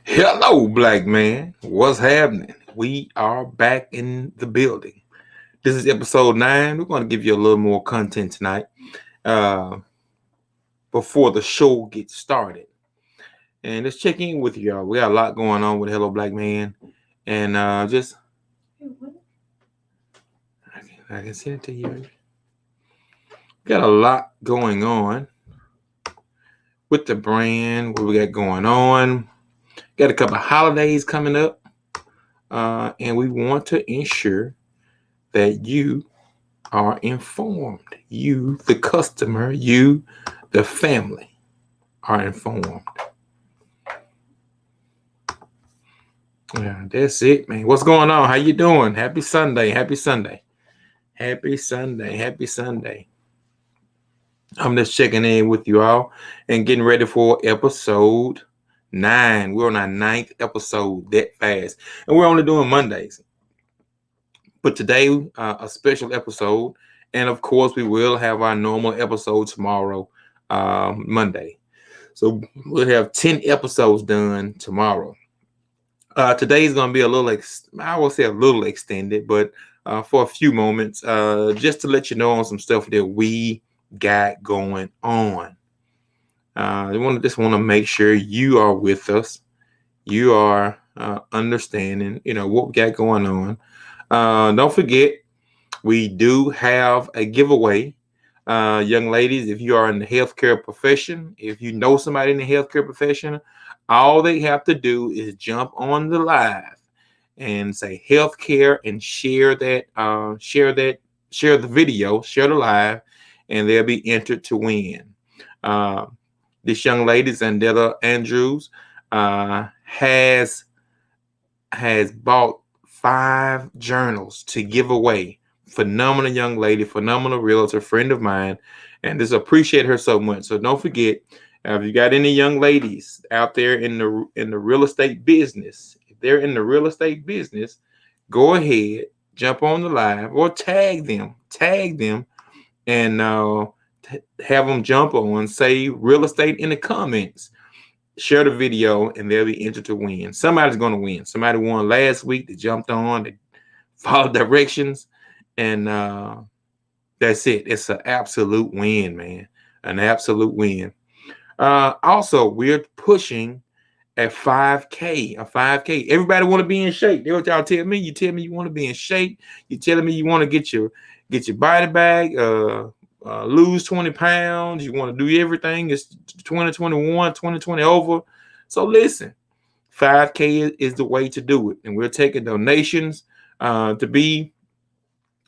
Hello, black man. What's happening? We are back in the building. This is episode 9. We're going to give you a little more content tonight uh, before the show gets started. And let's check in with y'all. We got a lot going on with Hello Black Man. And I can send it to you. Got a lot going on with the brand. What we got going on. Got a couple of holidays coming up. And we want to ensure that you are informed. You, the customer, you, the family, are informed. Yeah, that's it, man. What's going on? How you doing? Happy Sunday. Happy Sunday. Happy Sunday. Happy Sunday. I'm just checking in with you all and getting ready for episode 9. We're on our 9th episode that fast. And we're only doing Mondays. But today, a special episode. And of course, we will have our normal episode tomorrow, Monday. So we'll have 10 episodes done tomorrow. Today is going to be a little, I will say a little extended, but for a few moments, just to let you know on some stuff that we got going on. I just want to make sure you are with us. You are understanding, what we got going on. Don't forget, we do have a giveaway. Young ladies, if you are in the healthcare profession, if you know somebody in the healthcare profession, all they have to do is jump on the live and say healthcare and share the video, share the live, and they'll be entered to win. This young lady, Zandella Andrews, has bought 5 journals to give away. Phenomenal young lady, phenomenal realtor, friend of mine, and just appreciate her so much. So don't forget, if you got any young ladies out there in the real estate business, if they're in the real estate business, go ahead, jump on the live or tag them, and have them jump on, say real estate in the comments. Share the video, and they'll be entered to win. Somebody's going to win. Somebody won last week. They jumped on, they followed directions, and that's it. It's an absolute win, man. An absolute win. Also, we're pushing a 5K. Everybody want to be in shape. That's what y'all tell me. You tell me you want to be in shape. You telling me you want to get your body back, lose 20 pounds. You want to do everything. It's 2021, 2020 over. So listen, 5K is the way to do it. And we're taking donations to be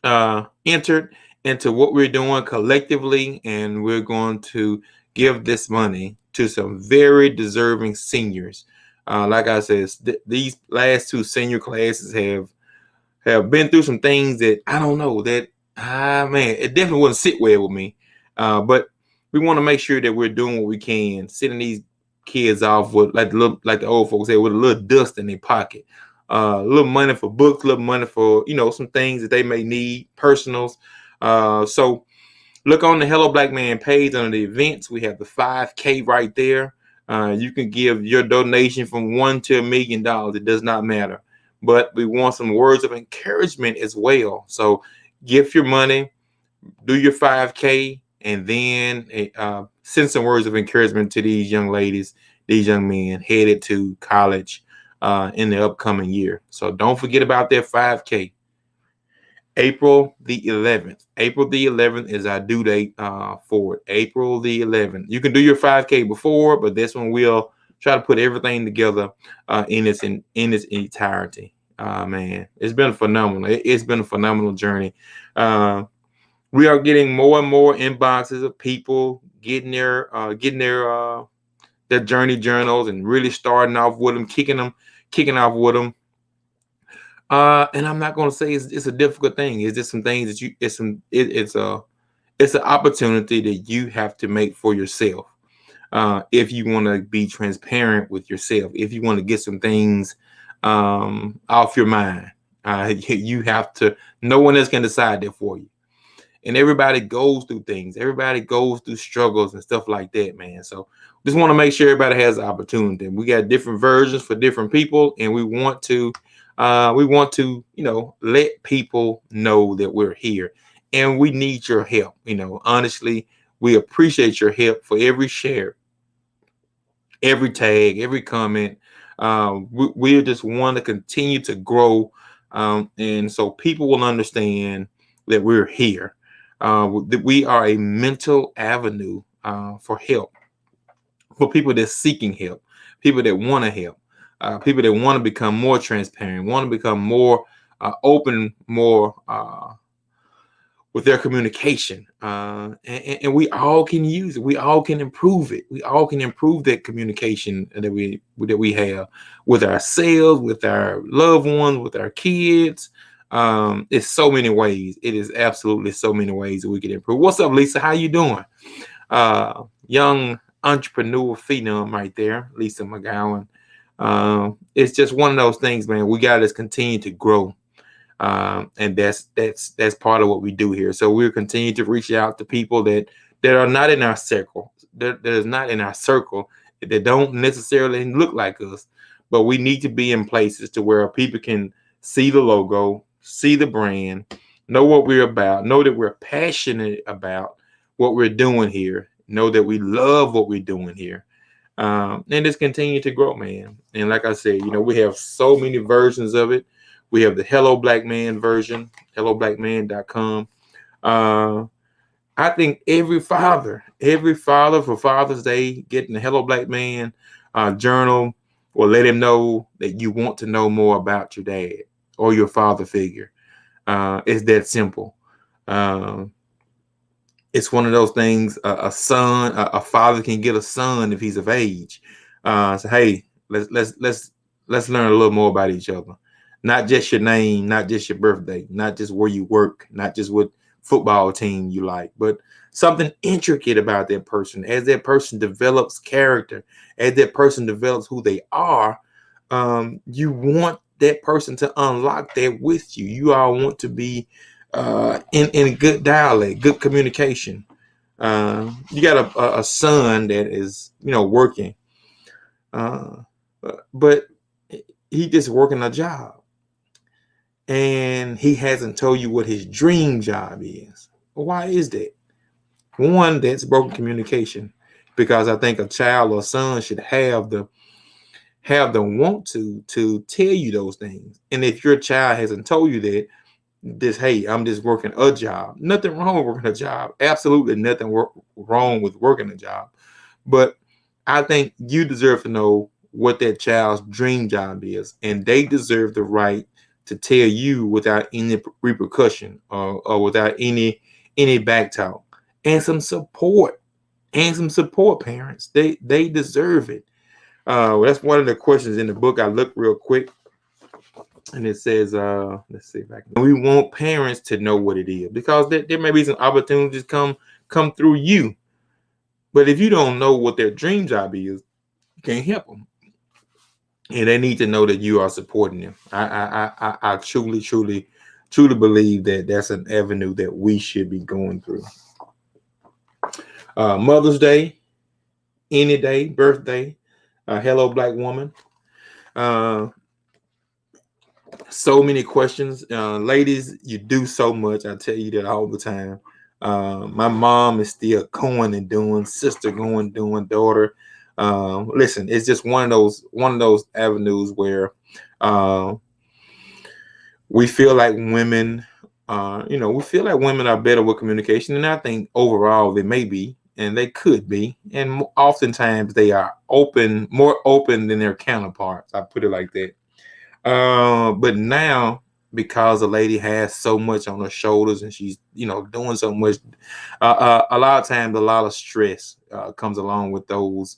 entered into what we're doing collectively. And we're going to give this money to some very deserving seniors. Like I said, these last 2 senior classes have been through some things that I don't know that, man, it definitely wouldn't sit well with me. But we want to make sure that we're doing what we can, sending these kids off with, like the old folks say, with a little dust in their pocket. A little money for books, a little money for, some things that they may need, personals. So look on the Hello Black Man page under the events. We have the 5K right there. You can give your donation from $1 to $1 million. It does not matter. But we want some words of encouragement as well. So give your money, do your 5K, and then send some words of encouragement to these young ladies, these young men headed to college in the upcoming year. So don't forget about that 5K. April the 11th. April the 11th is our due date for it. April the 11th. You can do your 5K before, but this one we'll try to put everything together in its entirety. Man, it's been phenomenal. It's been a phenomenal journey. We are getting more and more inboxes of people getting their journey journals and really starting off with them, kicking off with them. And I'm not going to say it's a difficult thing. It's just some things that it's an opportunity that you have to make for yourself. If you want to be transparent with yourself, if you want to get some things off your mind, you have to. No one else can decide that for you. And everybody goes through things. Everybody goes through struggles and stuff like that, man. So just want to make sure everybody has the opportunity. We got different versions for different people, and we want to let people know that we're here and we need your help. Honestly, we appreciate your help for every share, every tag, every comment. We just want to continue to grow, and so people will understand that we're here. That we are a mental avenue for help, for people that's seeking help, people that want to help, people that want to become more transparent, want to become more open, more with their communication. And we all can use it. We all can improve it. We all can improve that communication that we have with ourselves, with our loved ones, with our kids. It's so many ways. It is absolutely so many ways that we can improve. What's up, Lisa? How you doing? Young entrepreneur phenom right there, Lisa McGowan. It's just one of those things, man. We got to continue to grow. And that's part of what we do here. So we'll continue to reach out to people that are not in our circle, that is not in our circle, that don't necessarily look like us, but we need to be in places to where people can see the logo, see the brand, know what we're about, know that we're passionate about what we're doing here, know that we love what we're doing here. And just continue to grow, man. And like I said, we have so many versions of it. We have the Hello Black Man version, helloblackman.com. I think every father for Father's Day, getting the Hello Black Man journal will let him know that you want to know more about your dad or your father figure. It's that simple. It's one of those things. A father can get a son if he's of age. So hey, let's learn a little more about each other. Not just your name, not just your birthday, not just where you work, not just what football team you like, but something intricate about that person. As that person develops character, as that person develops who they are, you want that person to unlock that with you. You all want to be in good dialect, good communication. You got a son that is, working, but he just working a job. And he hasn't told you what his dream job is. Why is that? One, that's broken communication, because I think a child or son should have the want to tell you those things. And if your child hasn't told you that, hey, I'm just working a job. Nothing wrong with working a job. Absolutely nothing wrong with working a job. But I think you deserve to know what that child's dream job is, and they deserve the right to tell you without any repercussion or without any back talk, and some support, parents. They deserve it. That's one of the questions in the book. I looked real quick, and it says, let's see if I can. We want parents to know what it is, because there may be some opportunities come through you, but if you don't know what their dream job is, you can't help them. And they need to know that you are supporting them. I truly believe that that's an avenue that we should be going through. Mother's Day, any day, birthday, hello Black woman. So many questions. Ladies, you do so much. I tell you that all the time. My mom is still going and doing, sister going, doing, daughter. Listen, it's just one of those avenues where we feel like women, we feel like women are better with communication, and I think overall they may be, and they could be, and oftentimes they are more open than their counterparts. I put it like that. But now, because a lady has so much on her shoulders and she's doing so much, a lot of times a lot of stress comes along with those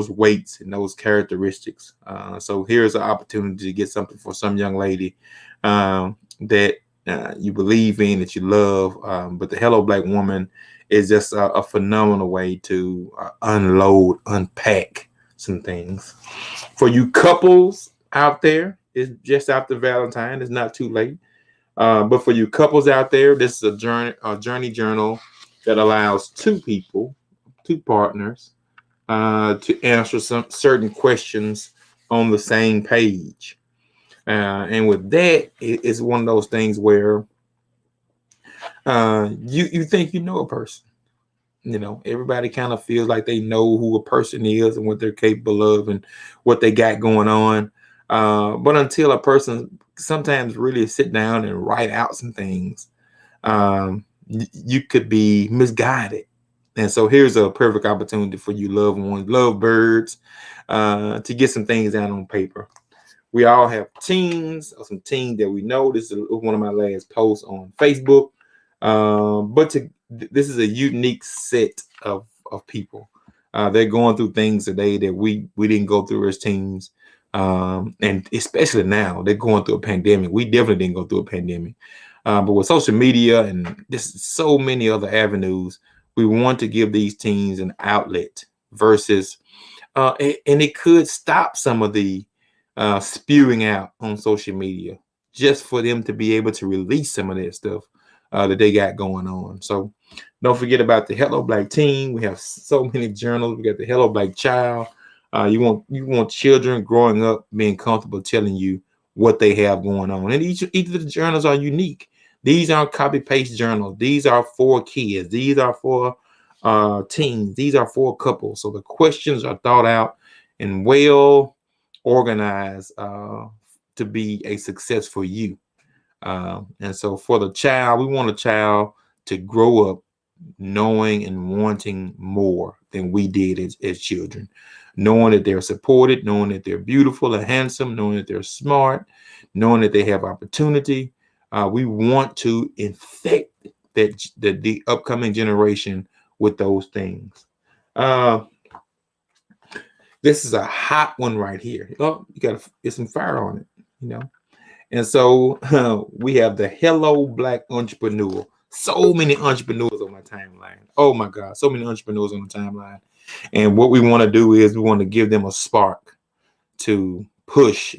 weights and those characteristics. So here's an opportunity to get something for some young lady that you believe in, that you love. But the Hello Black Woman is just a phenomenal way to unpack some things. For you couples out there, it's just after Valentine. It's not too late. But for you couples out there, this is a journey journal that allows two partners to answer some certain questions on the same page. And with that, it's one of those things where you think you know a person. You know, everybody kind of feels like they know who a person is and what they're capable of and what they got going on. But until a person sometimes really sit down and write out some things, you could be misguided. And so here's a perfect opportunity for you loved ones, love birds, to get some things down on paper. We all have teams or some teams that we know. This is one of my last posts on Facebook. This is a unique set of people. They're going through things today that we didn't go through as teens. And especially now, they're going through a pandemic. We definitely didn't go through a pandemic. But with social media and just so many other avenues, we want to give these teens an outlet versus, and it could stop some of the spewing out on social media just for them to be able to release some of that stuff that they got going on. So don't forget about the Hello Black Teen. We have so many journals. We got the Hello Black Child. You want children growing up being comfortable telling you what they have going on. And each of the journals are unique. These aren't copy paste journals. These are for kids. These are for teens. These are for couples. So the questions are thought out and well organized to be a success for you. And so for the child, we want a child to grow up knowing and wanting more than we did as children, knowing that they're supported, knowing that they're beautiful and handsome, knowing that they're smart, knowing that they have opportunity. We want to infect the upcoming generation with those things. This is a hot one right here. Oh, you got to get some fire on it, you know. And so we have the Hello Black Entrepreneur. So many entrepreneurs on my timeline. Oh my God, so many entrepreneurs on the timeline. And what we want to do is we want to give them a spark to push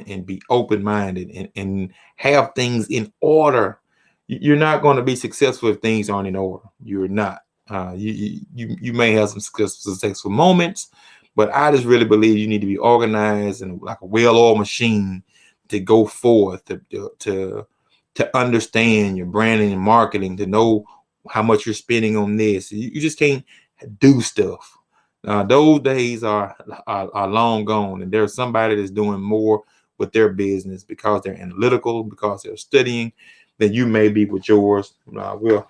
and be open-minded and have things in order. You're not going to be successful if things aren't in order. You're not. You may have some successful moments, but I just really believe you need to be organized and like a well-oiled machine to go forth, to understand your branding and marketing, to know how much you're spending on this. You just can't do stuff. Those days are long gone, and there's somebody that's doing more with their business because they're analytical, because they're studying, than you may be with yours. We'll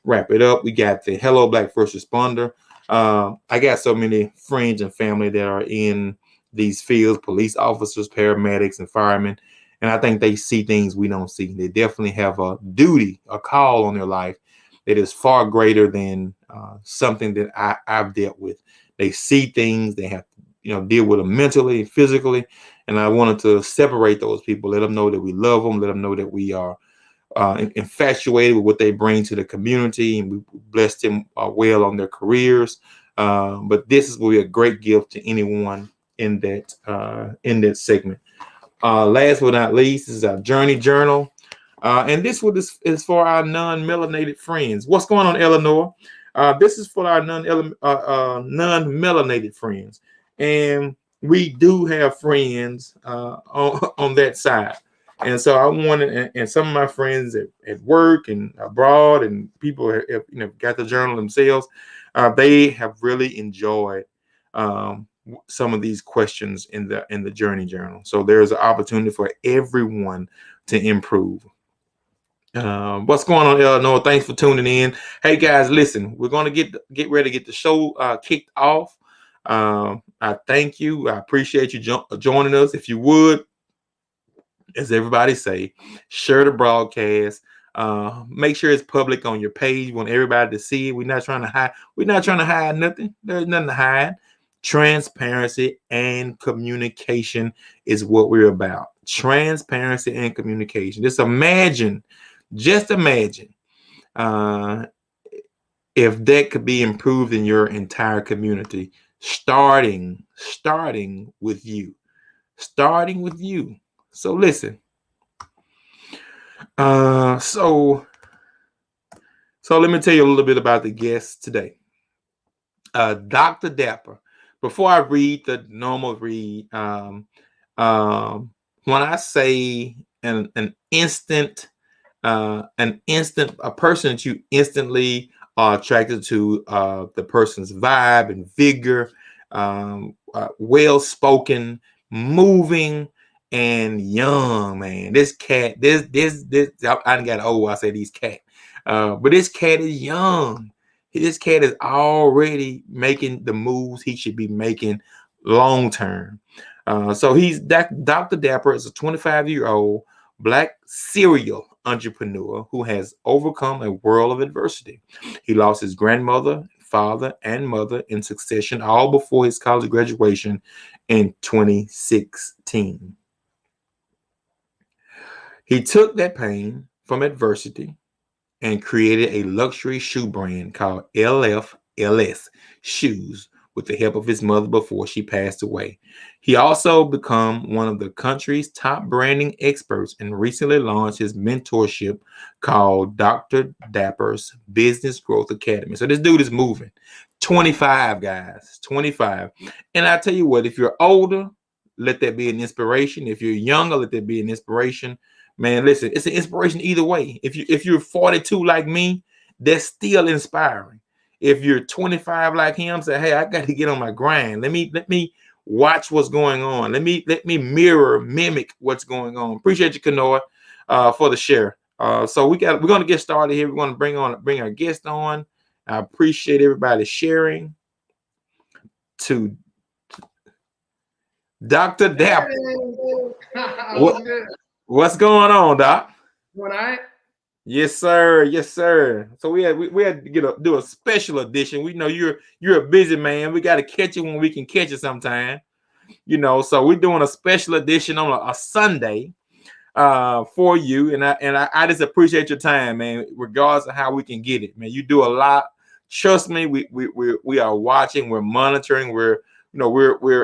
wrap it up. We got the Hello Black First Responder. I got so many friends and family that are in these fields, police officers, paramedics, and firemen. And I think they see things we don't see. They definitely have a duty, a call on their life that is far greater than something that I've dealt with. They see things, they have to, deal with them mentally, physically. And I wanted to separate those people, let them know that we love them, let them know that we are infatuated with what they bring to the community, and we bless them well on their careers. But this is will be a great gift to anyone in that segment. Last but not least, this is our Journey Journal. And this one is for our non-melanated friends. What's going on, Eleanor? This is for our non-melanated friends. And we do have friends on that side. And so I wanted, and some of my friends at work and abroad, and people have got the journal themselves, they have really enjoyed some of these questions in the Journey Journal. So there's an opportunity for everyone to improve. What's going on, Eleanor? Thanks for tuning in. Hey guys, listen, we're going to get ready to get the show kicked off. I thank you. I appreciate you joining us. If you would, as everybody say, share the broadcast. Make sure it's public on your page. We want everybody to see it. We're not trying to hide. We're not trying to hide nothing. There's nothing to hide. Transparency and communication is what we're about. Transparency and communication. Just imagine if that could be improved in your entire community, starting with you. So listen. So let me tell you a little bit about the guest today. Dr. Dapper. before I read the normal read, when I say an instant, a person that you instantly are attracted to, the person's vibe and vigor, well spoken, moving, and young, man. This cat, this I didn't got old. I say these cat, but this cat is young. This cat is already making the moves he should be making long term. So he's Dr. Dapper is a 25-year-old Black serial entrepreneur who has overcome a world of adversity. He lost his grandmother, father, and mother in succession, all before his college graduation in 2016. He took that pain from adversity and created a luxury shoe brand called LFLS Shoes with the help of his mother before she passed away. He also became one of the country's top branding experts and recently launched his mentorship called Dr. Dapper's Business Growth Academy. So this dude is moving. 25, guys, 25. And I tell you what, if you're older, let that be an inspiration. If you're younger, let that be an inspiration. Man, listen, it's an inspiration either way. If you're 42 like me, that's still inspiring. If you're 25 like him, say, hey, I got to get on my grind. Let me watch what's going on. Let me mimic what's going on. Appreciate you, Kanoa, for the share. So we're gonna get started here. We're gonna bring our guest on. I appreciate everybody sharing. To Dr. Dapper. What's going on, Doc? All right. Yes, sir. Yes, sir. So we had to do a special edition. We know you're a busy man. We got to catch you when we can catch you sometime. So we're doing a special edition on a Sunday for you. And I just appreciate your time, man, regardless of how we can get it, man. You do a lot. Trust me, we are watching, we're monitoring, we're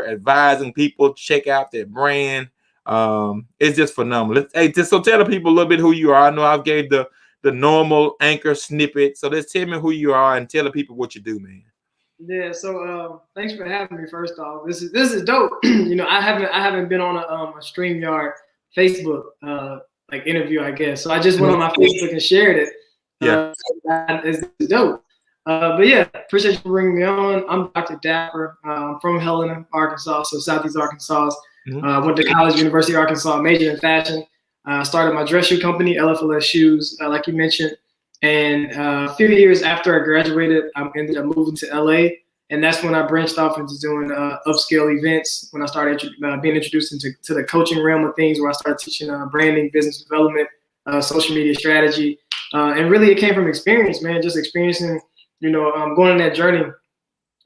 advising people, check out their brand. It's just phenomenal. So tell the people a little bit who you are. I know I've gave the normal anchor snippet. So let's tell me who you are and tell the people what you do, man. Yeah. So thanks for having me. First off, this is dope. I haven't been on a StreamYard Facebook like interview, I guess. So I just went on my Facebook and shared it. Yeah. It's dope. But yeah, appreciate you for bringing me on. I'm Dr. Dapper. I'm from Helena, Arkansas, so Southeast Arkansas. Went to college, University of Arkansas, majored in fashion. Started my dress shoe company, LFLS Shoes, like you mentioned. And a few years after I graduated, I ended up moving to LA. And that's when I branched off into doing upscale events, when I started being introduced to the coaching realm of things, where I started teaching branding, business development, social media strategy. And really it came from experience, man, just experiencing, going on that journey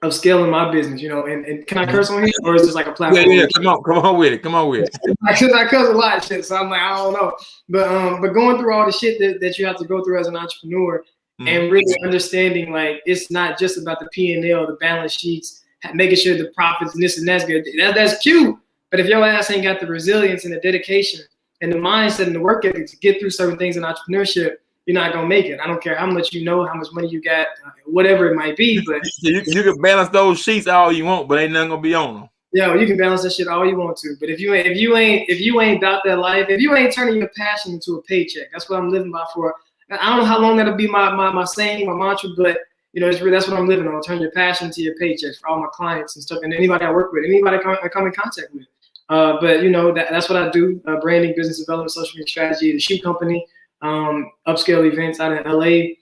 of scaling my business, and can I curse on here, or is this like a platform? Yeah, come on with it. Because I curse a lot of shit, so I'm like, I don't know. But going through all the shit that you have to go through as an entrepreneur, and really understanding, like, it's not just about the P&L, the balance sheets, making sure the profits and this and that's good. That's cute. But if your ass ain't got the resilience and the dedication and the mindset and the work ethic to get through certain things in entrepreneurship, you're not gonna make it. I don't care how much how much money you got, whatever it might be. But you can balance those sheets all you want, but ain't nothing gonna be on them. Yeah, you can balance that shit all you want to. But if you ain't about that life, if you ain't turning your passion into a paycheck, that's what I'm living by for. I don't know how long that'll be my saying, my mantra, but that's what I'm living on. Turn your passion to your paychecks for all my clients and stuff, and anybody I work with, anybody I come in contact with. But that's what I do: branding, business development, social media strategy, the shoe company. Upscale events out in LA.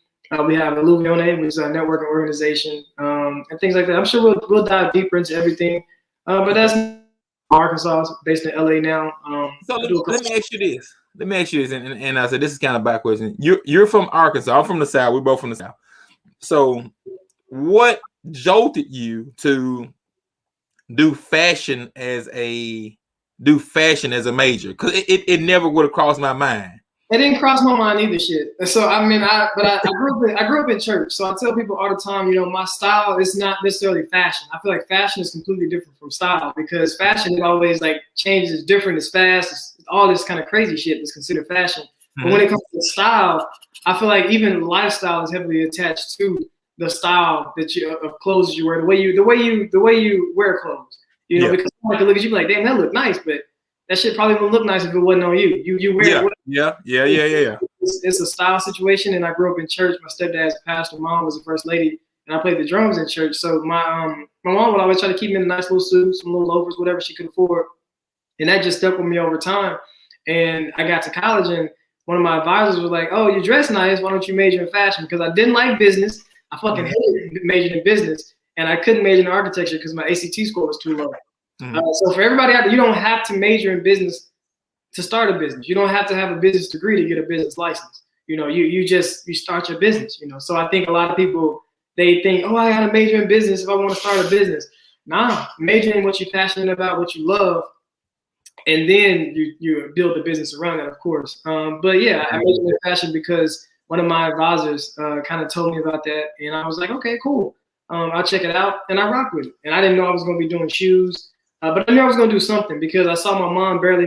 We have Illuvione, which is a networking organization, and things like that. I'm sure we'll dive deeper into everything. But that's Arkansas, based in LA now. So let me ask you this. And I said this is kind of backwards. You're from Arkansas. I'm from the South. We're both from the South. So what jolted you to do fashion as a major? Because it never would have crossed my mind. It didn't cross my mind either, shit. So I grew up in church. So I tell people all the time, my style is not necessarily fashion. I feel like fashion is completely different from style, because fashion, it always like changes, different, it's fast, it's all this kind of crazy shit that's considered fashion. But when it comes to style, I feel like even lifestyle is heavily attached to the style that you of clothes you wear, the way you wear clothes. You know, because someone can look at you like, damn, that look nice, but that shit probably wouldn't look nice if it wasn't on you. You wear it. Yeah. It's a style situation, and I grew up in church. My stepdad's a pastor, mom was the first lady, and I played the drums in church. So my mom would always try to keep me in a nice little suit, some little loafers, whatever she could afford, and that just stuck with me over time. And I got to college, and one of my advisors was like, "Oh, you dress nice. Why don't you major in fashion?" Because I didn't like business. I fucking hated majoring in business, and I couldn't major in architecture because my ACT score was too low. So for everybody out there, you don't have to major in business to start a business. You don't have to have a business degree to get a business license. You know, you start your business. You know, so I think a lot of people, they think, oh, I got to major in business if I want to start a business. Nah, major in what you're passionate about, what you love, and then you build a business around that, of course. But yeah, I majored in fashion because one of my advisors kind of told me about that, and I was like, okay, cool. I'll check it out, and I rock with it. And I didn't know I was going to be doing shoes, but I knew I was going to do something because I saw my mom barely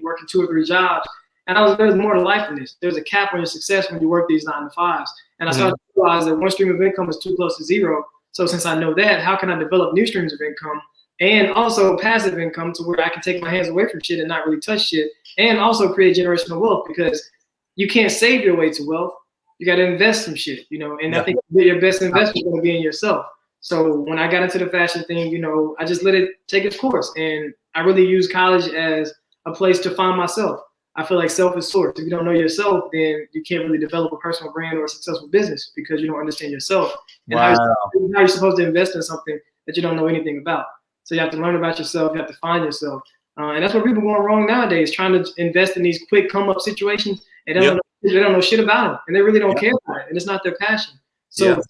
working 2 or 3 jobs, and I was there's more to life than this. There's a cap on your success when you work these 9 to 5s, and I started to realize that one stream of income is too close to zero. So since I know that, how can I develop new streams of income and also passive income to where I can take my hands away from shit and not really touch shit, and also create generational wealth? Because you can't save your way to wealth. You got to invest some shit, you know. And I think your best investment is going to be in yourself. So when I got into the fashion thing, you know, I just let it take its course, and I really use college as a place to find myself. I feel like self is source. If you don't know yourself, then you can't really develop a personal brand or a successful business because you don't understand yourself and how you're supposed to invest in something that you don't know anything about. So you have to learn about yourself. You have to find yourself. And that's what people are going wrong nowadays, trying to invest in these quick come-up situations. And they don't know shit about it, and they really don't care about it, and it's not their passion. So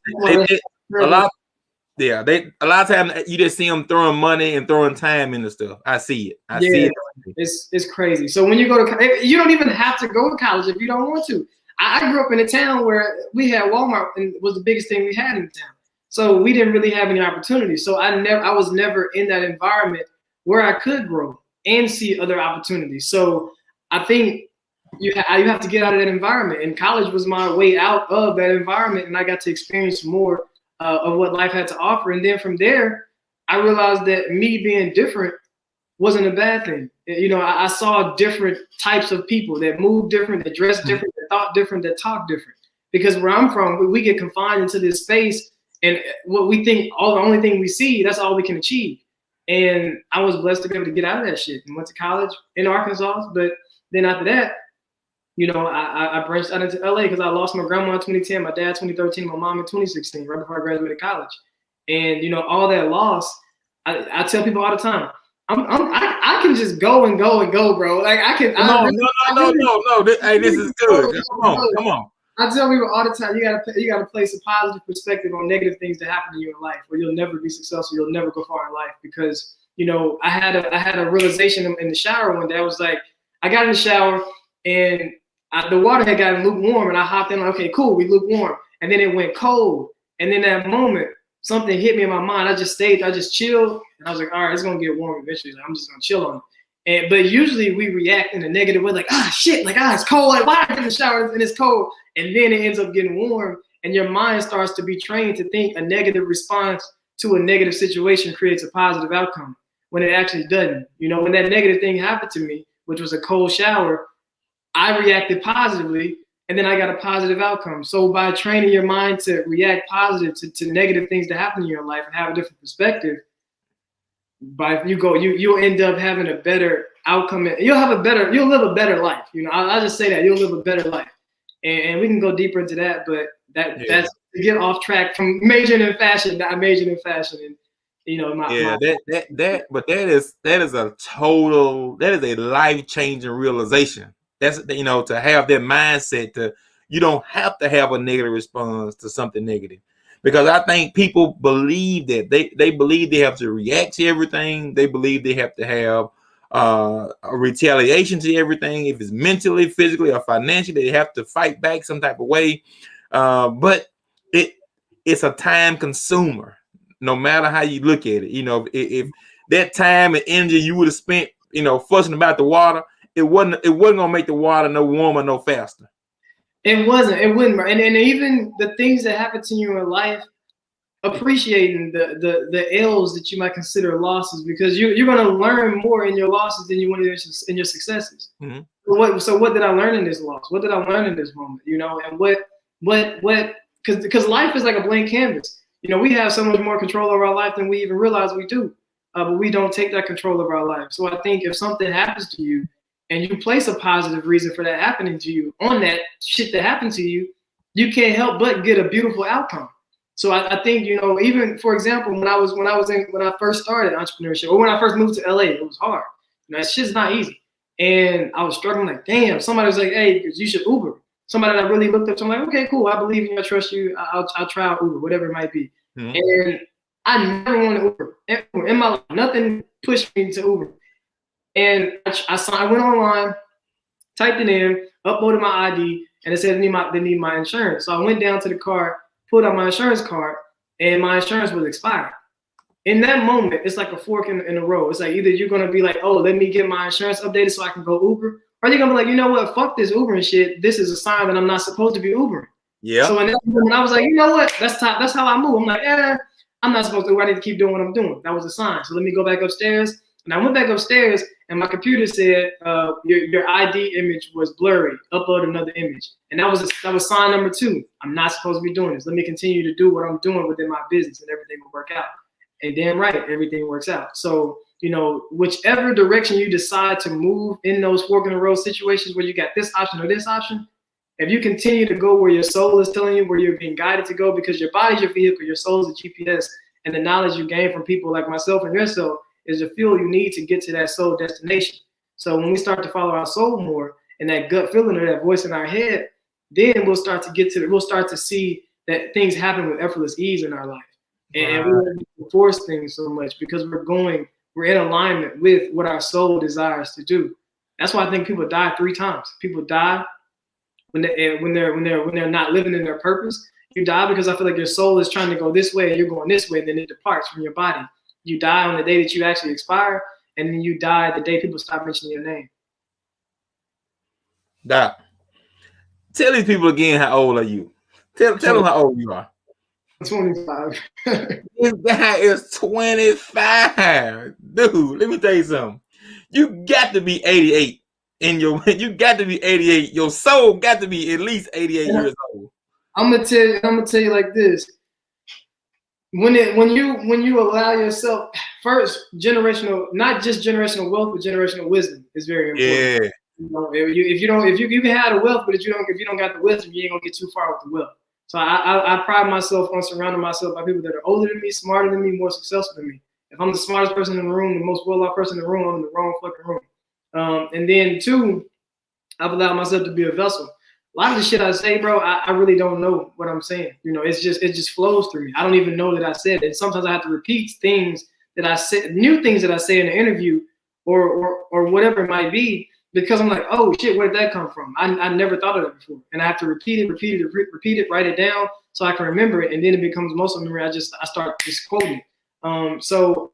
a lot of times you just see them throwing money and throwing time into stuff. I see it. I see it. It's crazy. So when you go to, you don't even have to go to college if you don't want to. I grew up in a town where we had Walmart, and it was the biggest thing we had in the town. So we didn't really have any opportunities. So I was never in that environment where I could grow and see other opportunities. So I think you have to get out of that environment, and college was my way out of that environment, and I got to experience more of what life had to offer. And then from there, I realized that me being different wasn't a bad thing. You know, I saw different types of people that moved different, that dressed different, that thought different, that talked different. Because where I'm from, we get confined into this space, and what we think, the only thing we see, that's all we can achieve. And I was blessed to be able to get out of that shit and went to college in Arkansas. But then after that, you know, I branched out into LA because I lost my grandma in 2010, my dad 2013, my mom in 2016, right before I graduated college. And, you know, all that loss, I tell people all the time, I can just go and go and go, bro. Like I can. No. Hey, this is good. Come on. I tell people all the time, you gotta place a positive perspective on negative things that happen to you in life, where you'll never be successful, you'll never go far in life. Because, you know, I had a realization in the shower one day. I was like, I got in the shower and the water had gotten lukewarm, and I hopped in like, okay, cool, we lukewarm. And then it went cold. And then that moment, something hit me in my mind. I just chilled, and I was like, all right, it's gonna get warm eventually. Like, I'm just gonna chill on it. But usually we react in a negative way, like, shit, like, it's cold. Like, why I get in the shower and it's cold? And then it ends up getting warm, and your mind starts to be trained to think a negative response to a negative situation creates a positive outcome when it actually doesn't. You know, when that negative thing happened to me, which was a cold shower, I reacted positively, and then I got a positive outcome. So by training your mind to react positive to negative things that happen in your life and have a different perspective, you'll end up having a better outcome. You'll live a better life. You know, I'll just say that you'll live a better life, and we can go deeper into that. But that's to get off track from majoring in fashion. I majored in fashion, and you know, that is a life-changing realization. That's, you know, to have that mindset you don't have to have a negative response to something negative, because I think people believe that they believe they have to react to everything. They believe they have to have a retaliation to everything. If it's mentally, physically, or financially, they have to fight back some type of way. But it's a time consumer, no matter how you look at it. You know, if that time and energy you would have spent, you know, fussing about the water, it wasn't gonna make the water no warmer, no faster. It wouldn't. And even the things that happen to you in life, appreciating the L's that you might consider losses, because you're going to learn more in your losses than you want in your successes. Mm-hmm. So what did I learn in this loss? What did I learn in this moment? You know, and because life is like a blank canvas. You know, we have so much more control over our life than we even realize we do, but we don't take that control of our life. So I think if something happens to you and you place a positive reason for that happening to you on that shit that happened to you, you can't help but get a beautiful outcome. So I think, you know, even for example, when I first started entrepreneurship, or when I first moved to LA, it was hard. You know, that shit's not easy. And I was struggling, like, damn, somebody was like, hey, you should Uber. Somebody that I really looked up to, I'm like, okay, cool, I believe in you, I trust you, I'll try out Uber, whatever it might be. Mm-hmm. And I never wanted Uber. In my life, nothing pushed me to Uber. And I went online, typed it in, uploaded my ID, and it said they need my insurance. So I went down to the car, pulled out my insurance card, and my insurance was expired. In that moment, it's like a fork in the road. It's like either you're going to be like, oh, let me get my insurance updated so I can go Uber, or you're going to be like, you know what, fuck this Uber and shit. This is a sign that I'm not supposed to be Ubering. Yeah. So in that moment, I was like, you know what, that's how I move. I'm like, I'm not supposed to. I need to keep doing what I'm doing. That was a sign. So let me go back upstairs. And I went back upstairs, and my computer said your ID image was blurry. Upload another image. And that was sign number 2. I'm not supposed to be doing this. Let me continue to do what I'm doing within my business, and everything will work out. And damn right, everything works out. So, you know, whichever direction you decide to move in those fork in the road situations where you got this option or this option, if you continue to go where your soul is telling you, where you're being guided to go, because your body's your vehicle, your soul is the GPS, and the knowledge you gain from people like myself and yourself is the fuel you need to get to that soul destination. So when we start to follow our soul more and that gut feeling or that voice in our head, then we'll start to see that things happen with effortless ease in our life. And we don't force things so much because we're in alignment with what our soul desires to do. That's why I think people die 3 times. People die when they're not living in their purpose. You die because I feel like your soul is trying to go this way and you're going this way, and then it departs from your body. You die on the day that you actually expire, and then you die the day people stop mentioning your name. Doc, tell these people again, how old are you? Tell them how old you are. 25. This guy is 25. Dude, let me tell you something. You got to be 88 you got to be 88. Your soul got to be at least 88 years old. I'm gonna tell you like this. When you allow yourself, first, generational, not just generational wealth, but generational wisdom is very important. Yeah. You know, if you can have the wealth, but if you don't got the wisdom, you ain't gonna get too far with the wealth. So I pride myself on surrounding myself by people that are older than me, smarter than me, more successful than me. If I'm the smartest person in the room, the most well-off person in the room, I'm in the wrong fucking room. And then 2, I've allowed myself to be a vessel. A lot of the shit I say, bro, I really don't know what I'm saying. You know, it just flows through me. I don't even know that I said it. Sometimes I have to repeat things that I said, new things that I say in an interview or whatever it might be, because I'm like, oh shit, where did that come from? I never thought of that before. And I have to repeat it, write it down so I can remember it. And then it becomes muscle memory. I start just quoting. So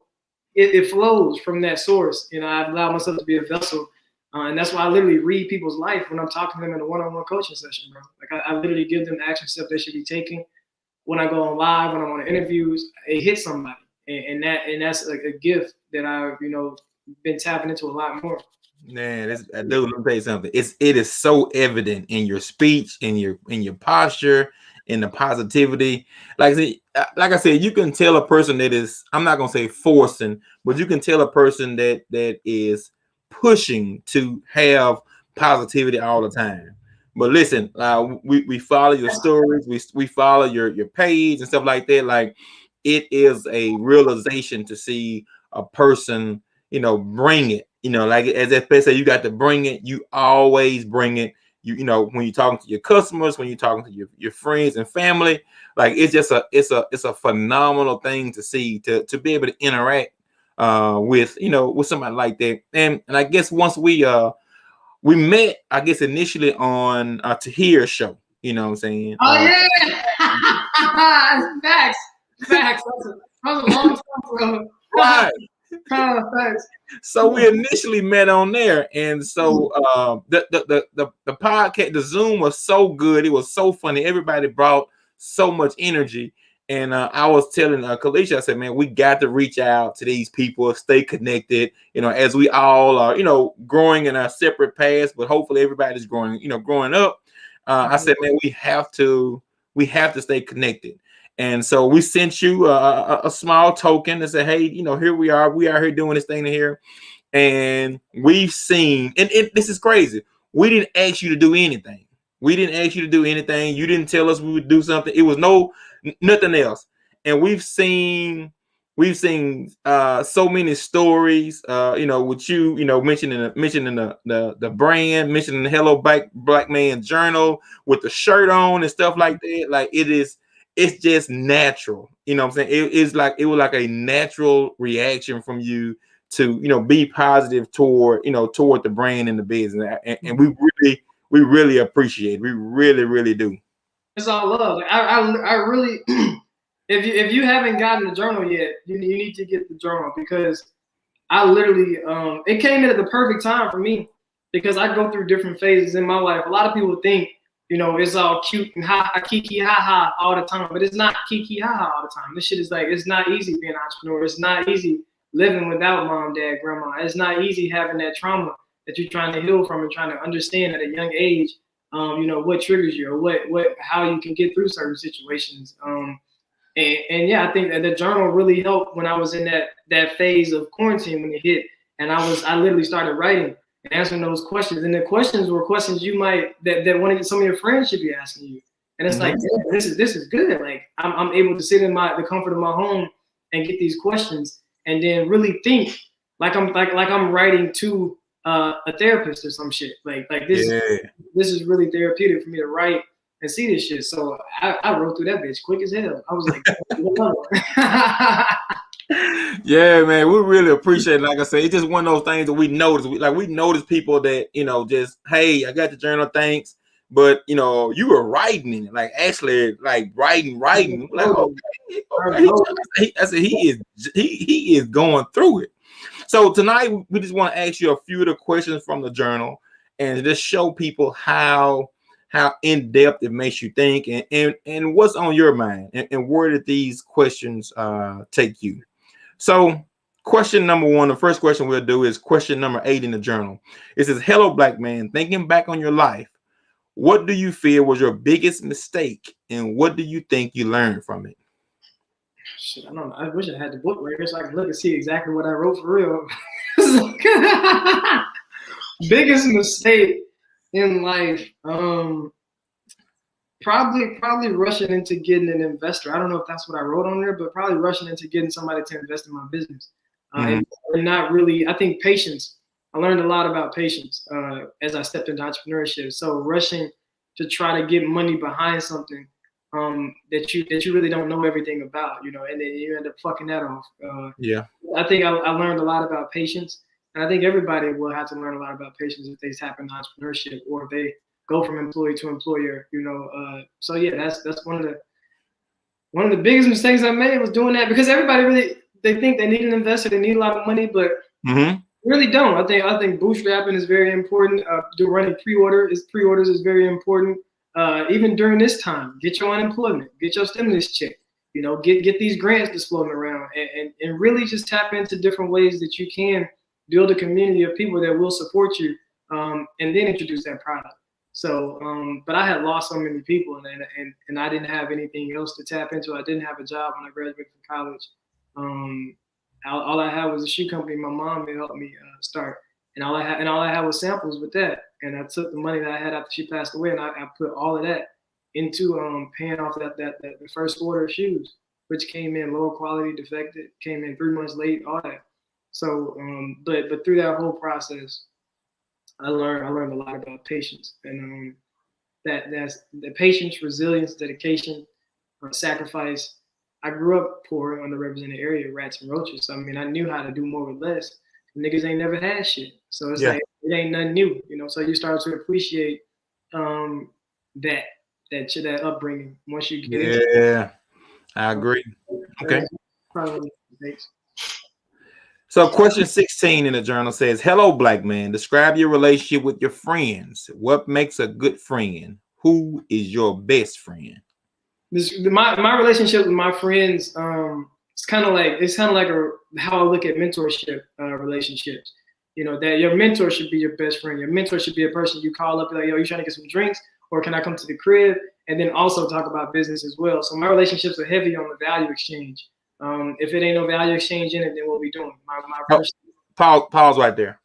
it flows from that source. You know, I've allowed myself to be a vessel. And that's why I literally read people's life when I'm talking to them in a one-on-one coaching session, bro. Like I literally give them the action steps they should be taking. When I go on live, when I'm on interviews, it hits somebody. And that's like a gift that I've, you know, been tapping into a lot more. Man, dude, let me tell you something. It is so evident in your speech, in your posture, in the positivity. Like I said, you can tell a person that is, I'm not gonna say forcing, but you can tell a person that is pushing to have positivity all the time. But listen, we follow your stories, we follow your page and stuff like that. Like, it is a realization to see a person, you know, bring it. You know, like as if they say, you got to bring it. You always bring it. You know, when you're talking to your customers, when you're talking to your friends and family, like it's a phenomenal thing to see, to be able to interact with somebody like that. And I guess once we met, I guess initially on Tahir's show. You know what I'm saying? Oh yeah, facts. That was a long time ago. Right. Thanks. So we initially met on there, and so the podcast, the Zoom was so good, it was so funny. Everybody brought so much energy, And I was telling Kalisha, I said, man, we got to reach out to these people, stay connected, as we all are, growing in our separate paths, but hopefully everybody's growing, growing up. I said, man, we have to stay connected. And so we sent you a small token to say, hey, here we are here doing this thing here. And we've seen, and this is crazy. We didn't ask you to do anything. You didn't tell us we would do something. It was nothing else. And we've seen so many stories, with you, mentioning the brand, mentioning the Hello Black Man journal with the shirt on and stuff like that. Like it's just natural. You know what I'm saying? It was like a natural reaction from you to, be positive toward the brand and the business. And we really appreciate it. We really, really do. It's all love. Like, I really, if you haven't gotten the journal yet, you need to get the journal, because I literally, it came in at the perfect time for me, because I go through different phases in my life. A lot of people think, it's all cute and kiki ha ha all the time, but it's not kiki ha ha all the time. This shit is like, it's not easy being an entrepreneur. It's not easy living without mom, dad, grandma. It's not easy having that trauma that you're trying to heal from and trying to understand at a young age. What triggers you, or how you can get through certain situations. And yeah, I think that the journal really helped when I was in that phase of quarantine when it hit, and I literally started writing and answering those questions. And the questions were questions you might that some of your friends should be asking you. And it's like, yeah, this is good. Like I'm able to sit in the comfort of my home and get these questions, and then really think like I'm writing to a therapist or some shit. Like this. Yeah. This is really therapeutic for me to write and see this shit. So I wrote through that bitch quick as hell. I was like, yeah, man, we really appreciate it. Like I said, it's just one of those things that we notice. We notice people that, just, hey, I got the journal, thanks. But, you were writing in it, like actually like writing. Like, okay. I said, he is going through it. So tonight we just want to ask you a few of the questions from the journal and just show people how in depth it makes you think and what's on your mind and where did these questions take you. So question number 1, the first question we'll do is question number 8 in the journal. It says, hello, Black man, thinking back on your life, what do you feel was your biggest mistake and what do you think you learned from it? Shit, I don't know. I wish I had the book right here so I could look and see exactly what I wrote for real. Biggest mistake in life, probably rushing into getting an investor. I don't know if that's what I wrote on there, but probably rushing into getting somebody to invest in my business. And not really, I think patience. I learned a lot about patience as I stepped into entrepreneurship. So rushing to try to get money behind something that you really don't know everything about, and then you end up fucking that off. Yeah. I think I learned a lot about patience. And I think everybody will have to learn a lot about patience if they tap into entrepreneurship or if they go from employee to employer, So yeah, that's one of the biggest mistakes I made was doing that, because everybody they think they need an investor, they need a lot of money, but really don't. I think bootstrapping is very important. Running pre-orders is very important. Even during this time, get your unemployment, get your stimulus check. Get these grants that's floating around, and really just tap into different ways that you can build a community of people that will support you, and then introduce that product. So, but I had lost so many people, and I didn't have anything else to tap into. I didn't have a job when I graduated from college. All I had was a shoe company my mom had helped me start, and all I had was samples with that. And I took the money that I had after she passed away, and I put all of that into paying off the first order of shoes, which came in lower quality, defective, came in 3 months late, all that. So, but through that whole process, I learned a lot about patience, and that's the patience, resilience, dedication, sacrifice. I grew up poor, underrepresented area, rats and roaches. So I mean, I knew how to do more with less. Niggas ain't never had shit, so it's like it ain't nothing new, So you start to appreciate that upbringing once you get into it. Yeah, I agree. Okay. So question 16 in the journal says, hello, Black man, describe your relationship with your friends. What makes a good friend? Who is your best friend? my relationship with my friends, it's kind of like how I look at mentorship relationships. You know, that your mentor should be your best friend. Your mentor should be a person you call up, like, yo, you trying to get some drinks, or can I come to the crib? And then also talk about business as well. So my relationships are heavy on the value exchange. If it ain't no value exchange in it, then what we doing? My first. Pause right there,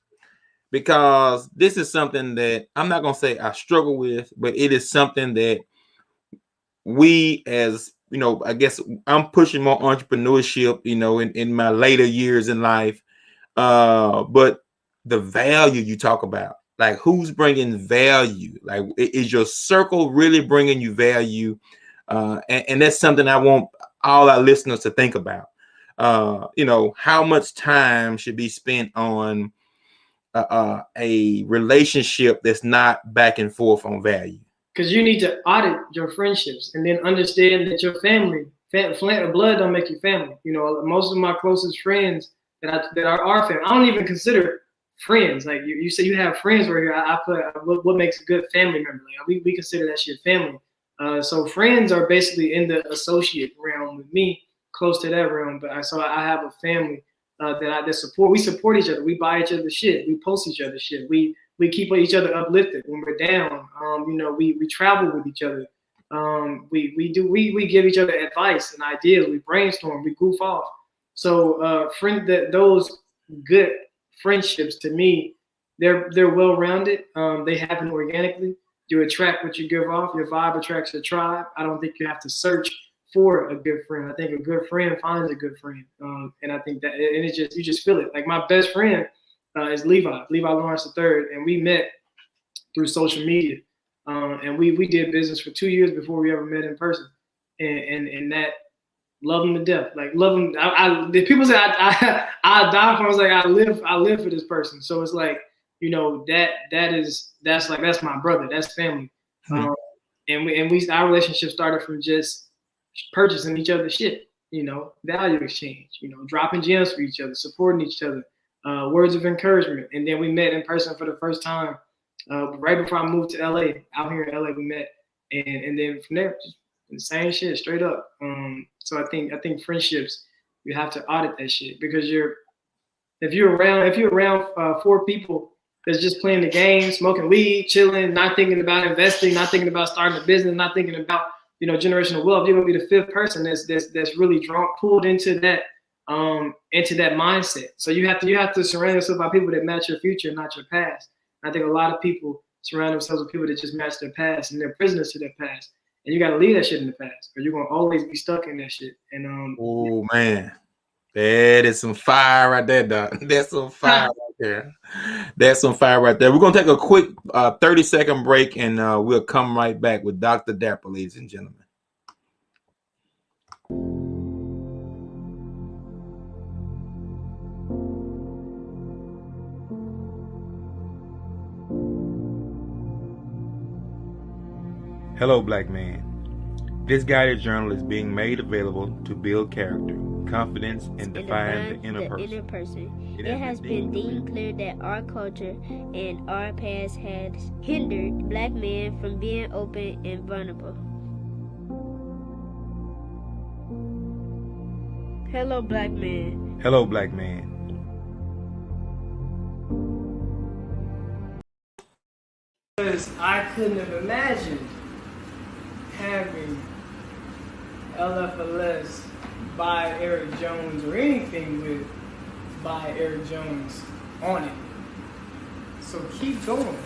because this is something that I'm not gonna say I struggle with, but it is something that we, as you know, I guess I'm pushing more entrepreneurship, you know, in my later years in life. But the value you talk about, like who's bringing value? Like, is your circle really bringing you value? And that's something I want all our listeners to think about. You know, how much time should be spent on a relationship that's not back and forth on value? Because you need to audit your friendships and then understand that your family, blood don't make you family. You know, most of my closest friends that are our family, I don't even consider friends. Like you say, you have friends right here. I put what makes a good family member. Like we consider that shit family. So friends are basically in the associate realm with me, close to that realm. But I have a family that support. We support each other. We buy each other shit. We post each other shit. We keep each other uplifted when we're down. You know, we travel with each other. We give each other advice and ideas. We brainstorm. We goof off. So those good friendships, to me, they're well rounded. They happen organically. You attract what you give off. Your vibe attracts your tribe. I don't think you have to search for a good friend. I think a good friend finds a good friend. And I think that, and it's just, you just feel it. Like my best friend is Levi Lawrence III, and we met through social media. And we did business for 2 years before we ever met in person. And that, love him to death. Like, love him. The people say I die for him. I was like, I live for this person. So it's like, you know, that's my brother. That's family. Mm-hmm. And our relationship started from just purchasing each other's shit, you know, value exchange, you know, dropping gems for each other, supporting each other, words of encouragement. And then we met in person for the first time right before I moved to LA. Out here in LA, we met, and then from there, just the same shit, straight up. So I think friendships, you have to audit that shit, because if you're around 4 people that's just playing the game, smoking weed, chilling, not thinking about investing, not thinking about starting a business, not thinking about, you know, generational wealth, you're gonna be the 5th person that's really pulled into that mindset. So you have to surround yourself by people that match your future, not your past. I think a lot of people surround themselves with people that just match their past, and they're prisoners to their past. And you got to leave that shit in the past, or you're going to always be stuck in that shit. And oh, man, that is some fire right there, Doc. That's some fire right there. That's some fire right there. We're going to take a quick 30-second break, and we'll come right back with Dr. Dapper, ladies and gentlemen. Hello, Black man. This guided journal is being made available to build character, confidence, and define the inner person. It has been deemed clear that our culture and our past has hindered Black men from being open and vulnerable. Hello, Black man. Hello, Black man. Because I couldn't have imagined having LFLS by Eric Jones or anything with by Eric Jones on it. So keep going.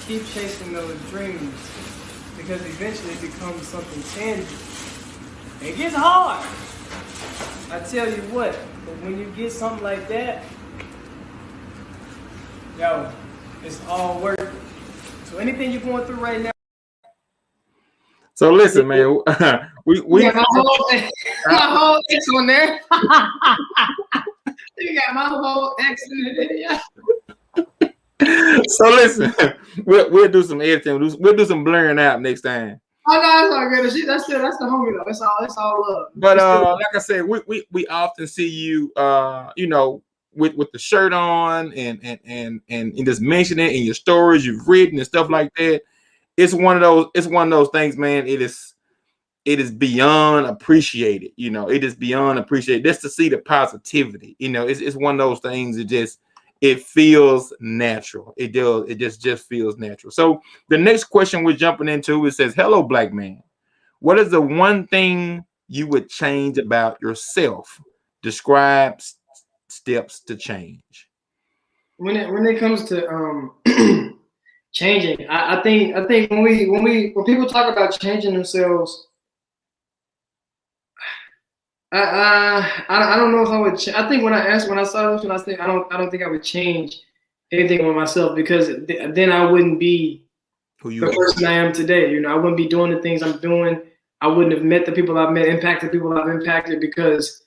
Keep chasing those dreams, because eventually it becomes something tangible. It gets hard, I tell you what, but when you get something like that, yo, it's all worth it. So anything you're going through right now. So listen, man, we got my whole ex on there. You got my whole ex in the video. So listen, we'll do some editing. We'll do some blurring out next time. Oh no, that's all good. That's the homie though. It's all love. But like I said, we often see you, you know, with the shirt on and just mention it in your stories you've written and stuff like that. It's one of those things, man. It is it is beyond appreciated. You know, it is beyond appreciated just to see the positivity. You know, it's one of those things that just, it feels natural. It does. It just feels natural. So the next question we're jumping into, it says, hello, black man. What is the one thing you would change about yourself? Describe steps to change. When it comes to changing, I think when people talk about changing themselves, I don't know if I would. I think when I saw this, I don't think I would change anything with myself, because then I wouldn't be the person I am today. You know, I wouldn't be doing the things I'm doing. I wouldn't have met the people I've met, impacted people I've impacted, because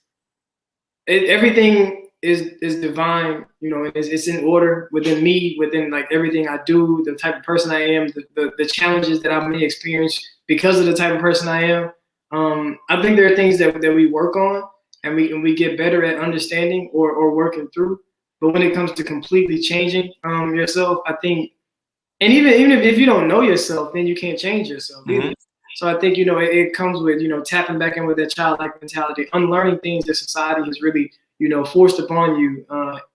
everything is divine. You know, it's in order within me, within like everything I do, the type of person I am, the challenges that I may experience because of the type of person I am. I think there are things that we work on and we get better at understanding or working through. But when it comes to completely changing yourself, I think, and even if you don't know yourself, then you can't change yourself either. Mm-hmm. So I think, you know, it comes with, you know, tapping back in with that childlike mentality, unlearning things that society has really, you know, forced upon you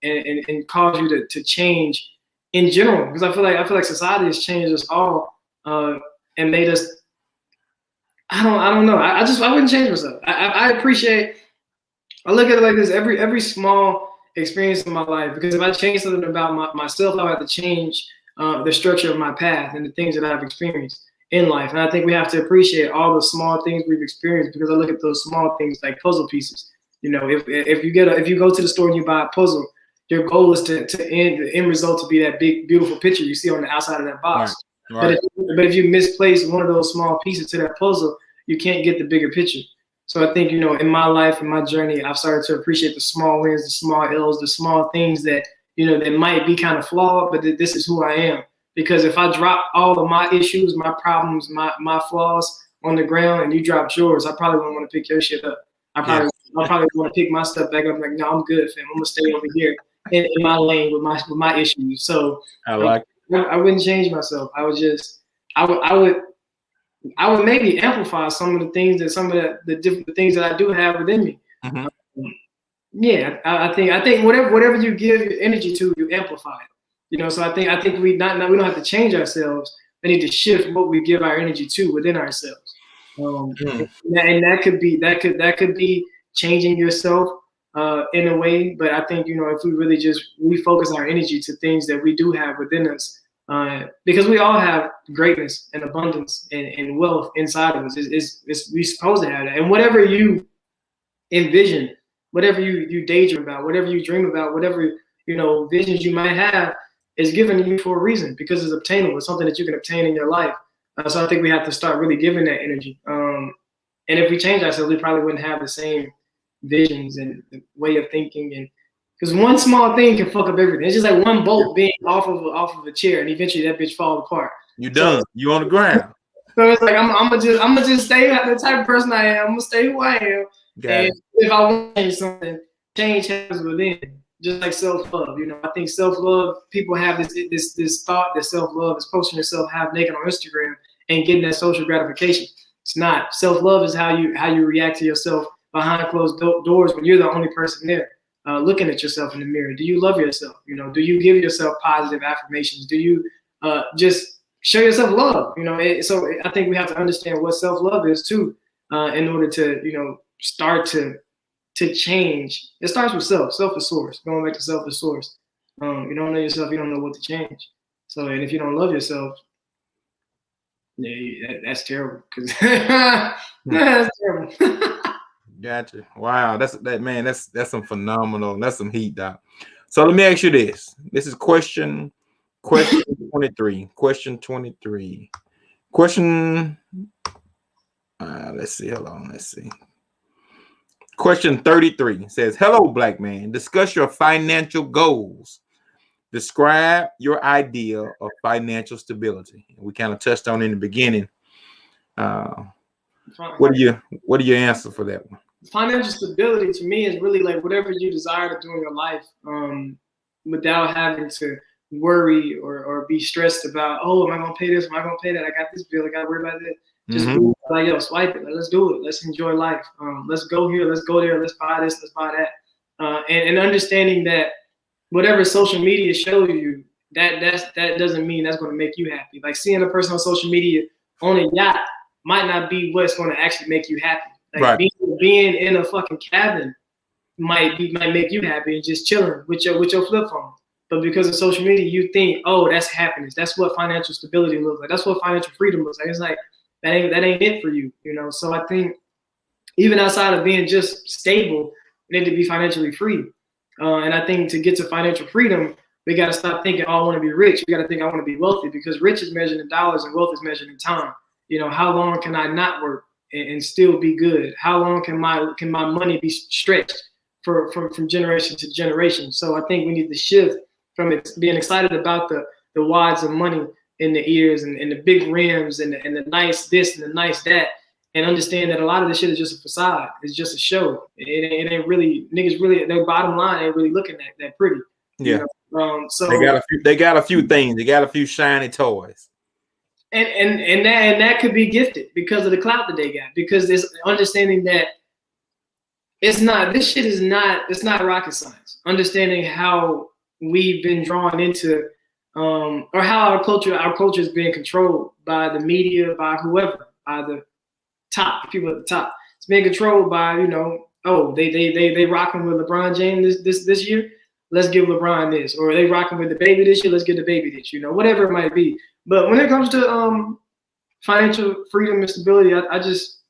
and caused you to change in general. Because I feel like society has changed us all and made us. I don't know. I wouldn't change myself. I appreciate. I look at it like this: every small experience in my life. Because if I change something about myself, I have to change the structure of my path and the things that I've experienced in life. And I think we have to appreciate all the small things we've experienced, because I look at those small things like puzzle pieces. You know, if you go to the store and you buy a puzzle, your goal is to the end result to be that big beautiful picture you see on the outside of that box. Right. But if you misplace one of those small pieces to that puzzle, you can't get the bigger picture. So I think, you know, in my life and my journey, I've started to appreciate the small wins, the small L's, the small things that, you know, that might be kind of flawed, but this is who I am. Because if I drop all of my issues, my problems, my flaws on the ground, and you drop yours, I probably wouldn't want to pick your shit up. I probably want to pick my stuff back up. Like, no, I'm good, fam. I'm gonna stay over here in my lane with my issues. So I wouldn't change myself. I would maybe amplify some of the things that the different things that I do have within me. Mm-hmm. Yeah, I think whatever you give your energy to, you amplify it. You know, so I think we don't have to change ourselves. We need to shift what we give our energy to within ourselves. And that could be changing yourself in a way. But I think, you know, if we really just refocus our energy to things that we do have within us, because we all have greatness and abundance and wealth inside of us. We're supposed to have that. And whatever you envision, whatever you daydream about, whatever you dream about, whatever, you know, visions you might have, is given to you for a reason, because it's obtainable. It's something that you can obtain in your life. So I think we have to start really giving that energy. And if we change ourselves, we probably wouldn't have the same visions and the way of thinking. And because one small thing can fuck up everything. It's just like one bolt being off of a chair, and eventually that bitch falls apart. You done. So, you on the ground. So it's like I'm gonna just stay the type of person I am. I'm gonna stay who I am. And if I want to change something, change happens within. Just like self-love, you know, I think self-love, people have this thought that self-love is posting yourself half naked on Instagram and getting that social gratification. It's not. Self-love is how you react to yourself behind closed doors when you're the only person there, looking at yourself in the mirror. Do you love yourself? You know, do you give yourself positive affirmations? Do you just show yourself love? You know, so I think we have to understand what self-love is too, in order to, you know, start to change. It starts with self. Self is source. Going back to self is source. You don't know yourself, you don't know what to change. So, and if you don't love yourself, yeah, that's terrible. Cause that's terrible. Gotcha. Wow, that's some phenomenal. That's some heat, Doc. So let me ask you this. This is question 23. Question 23. Let's see. Hold on. Let's see. Question 33 says, hello, black man. Discuss your financial goals. Describe your idea of financial stability. We kind of touched on in the beginning. What do you answer for that one? Financial stability to me is really like whatever you desire to do in your life, without having to worry or be stressed about, oh, am I going to pay this? Am I going to pay that? I got this bill. I got to worry about this. Just be like, yo, swipe it. Like, let's do it. Let's enjoy life. Let's go here. Let's go there. Let's buy this. Let's buy that. And understanding that whatever social media shows you, that doesn't mean that's going to make you happy. Like seeing a person on social media on a yacht might not be what's going to actually make you happy. Like being in a fucking cabin might make you happy and just chilling with your flip phone. But because of social media, you think, oh, that's happiness. That's what financial stability looks like. That's what financial freedom looks like. It's like that ain't it for you, you know. So I think even outside of being just stable, we need to be financially free. And I think to get to financial freedom, we got to stop thinking, oh, I want to be rich. We got to think I want to be wealthy, because rich is measured in dollars and wealth is measured in time. You know, how long can I not work and still be good? How long can my money be stretched from generation to generation? So I think we need to shift from it being excited about the wads of money in the ears and the big rims and the nice this and the nice that, and understand that a lot of this shit is just a facade. It's just a show. It ain't really, niggas really, their bottom line ain't really looking that pretty. Yeah. You know? So they got a few things. They got a few shiny toys. And that could be gifted because of the clout that they got. Because it's understanding that it's not rocket science. Understanding how we've been drawn into or how our culture is being controlled by the media, by whoever, by the top people at the top. It's being controlled by, you know, oh, they rocking with LeBron James this year. Let's give LeBron this. Or they rocking with the baby this year. Let's give the baby this. You know, whatever it might be. But when it comes to financial freedom and stability,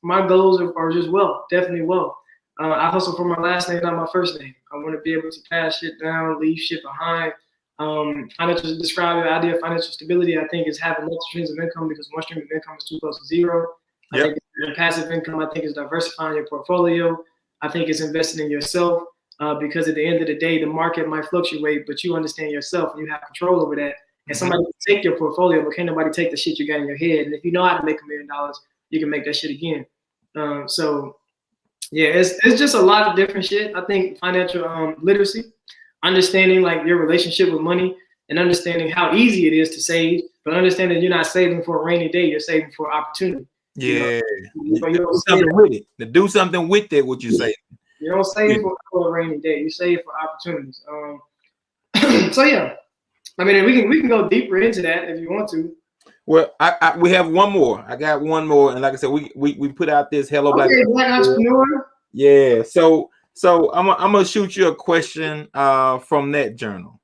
my goals are just wealth, definitely wealth. I hustle for my last name, not my first name. I want to be able to pass shit down, leave shit behind. Financial describe the idea of financial stability, I think, is having multiple streams of income, because one stream of income is too close to zero. I think passive income, I think, is diversifying your portfolio. I think it's investing in yourself, because at the end of the day, the market might fluctuate, but you understand yourself and you have control over that. And somebody can take your portfolio, but can't nobody take the shit you got in your head. And if you know how to make $1 million, you can make that shit again. So yeah, it's just a lot of different shit. I think financial literacy, understanding like your relationship with money, and understanding how easy it is to save, but understanding you're not saving for a rainy day, you're saving for opportunity. Yeah, you know? Do something with it. To do something with it, what you say. You don't save for a rainy day. You save for opportunities. So yeah, I mean, we can go deeper into that if you want to. Well, we have one more. I got one more, and like I said, we put out this Hello Black Entrepreneur. Yeah, so I'm gonna shoot you a question from that journal,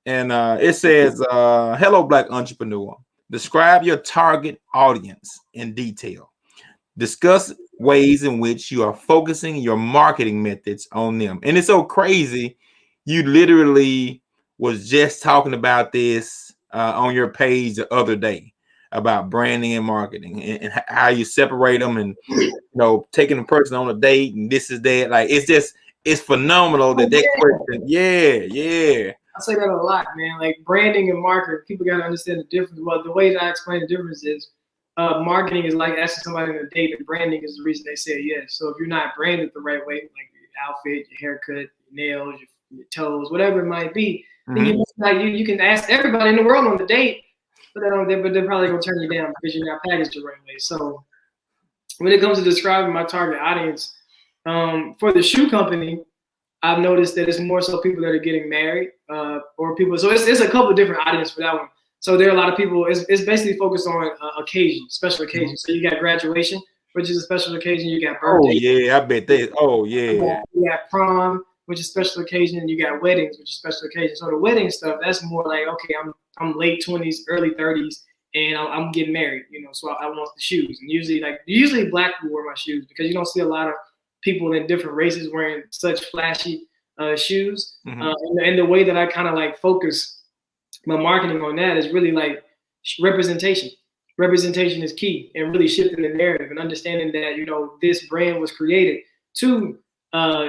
and it says, "Hello Black Entrepreneur. Describe your target audience in detail. Discuss ways in which you are focusing your marketing methods on them." And it's so crazy. You literally was just talking about this on your page the other day about branding and marketing and how you separate them, and you know, taking a person on a date and this is that. Like it's phenomenal that question. Yeah. I say that a lot, man. Like branding and marketing, people got to understand the difference. Well, the way that I explain the difference is marketing is like asking somebody on a date, and branding is the reason they say yes. So if you're not branded the right way, like your outfit, your haircut, your nails, your toes, whatever it might be, then you can ask everybody in the world on the date, but they're probably gonna turn you down because you're not packaged the right way. So when it comes to describing my target audience, for the shoe company, I've noticed that it's more so people that are getting married, or people. So it's a couple of different audience for that one. So there are a lot of people. It's basically focused on occasions, special occasions. So you got graduation, which is a special occasion. You got birthday. Oh yeah, I bet that. Oh yeah. You got prom, which is special occasion, and you got weddings, which is special occasion. So the wedding stuff, that's more like, okay, I'm late 20s, early 30s, and I'm getting married, you know, so I want the shoes. And usually black people wear my shoes, because you don't see a lot of people in different races wearing such flashy shoes. And the way that I kind of like focus my marketing on that is really like representation. Representation is key, and really shifting the narrative and understanding that, you know, this brand was created to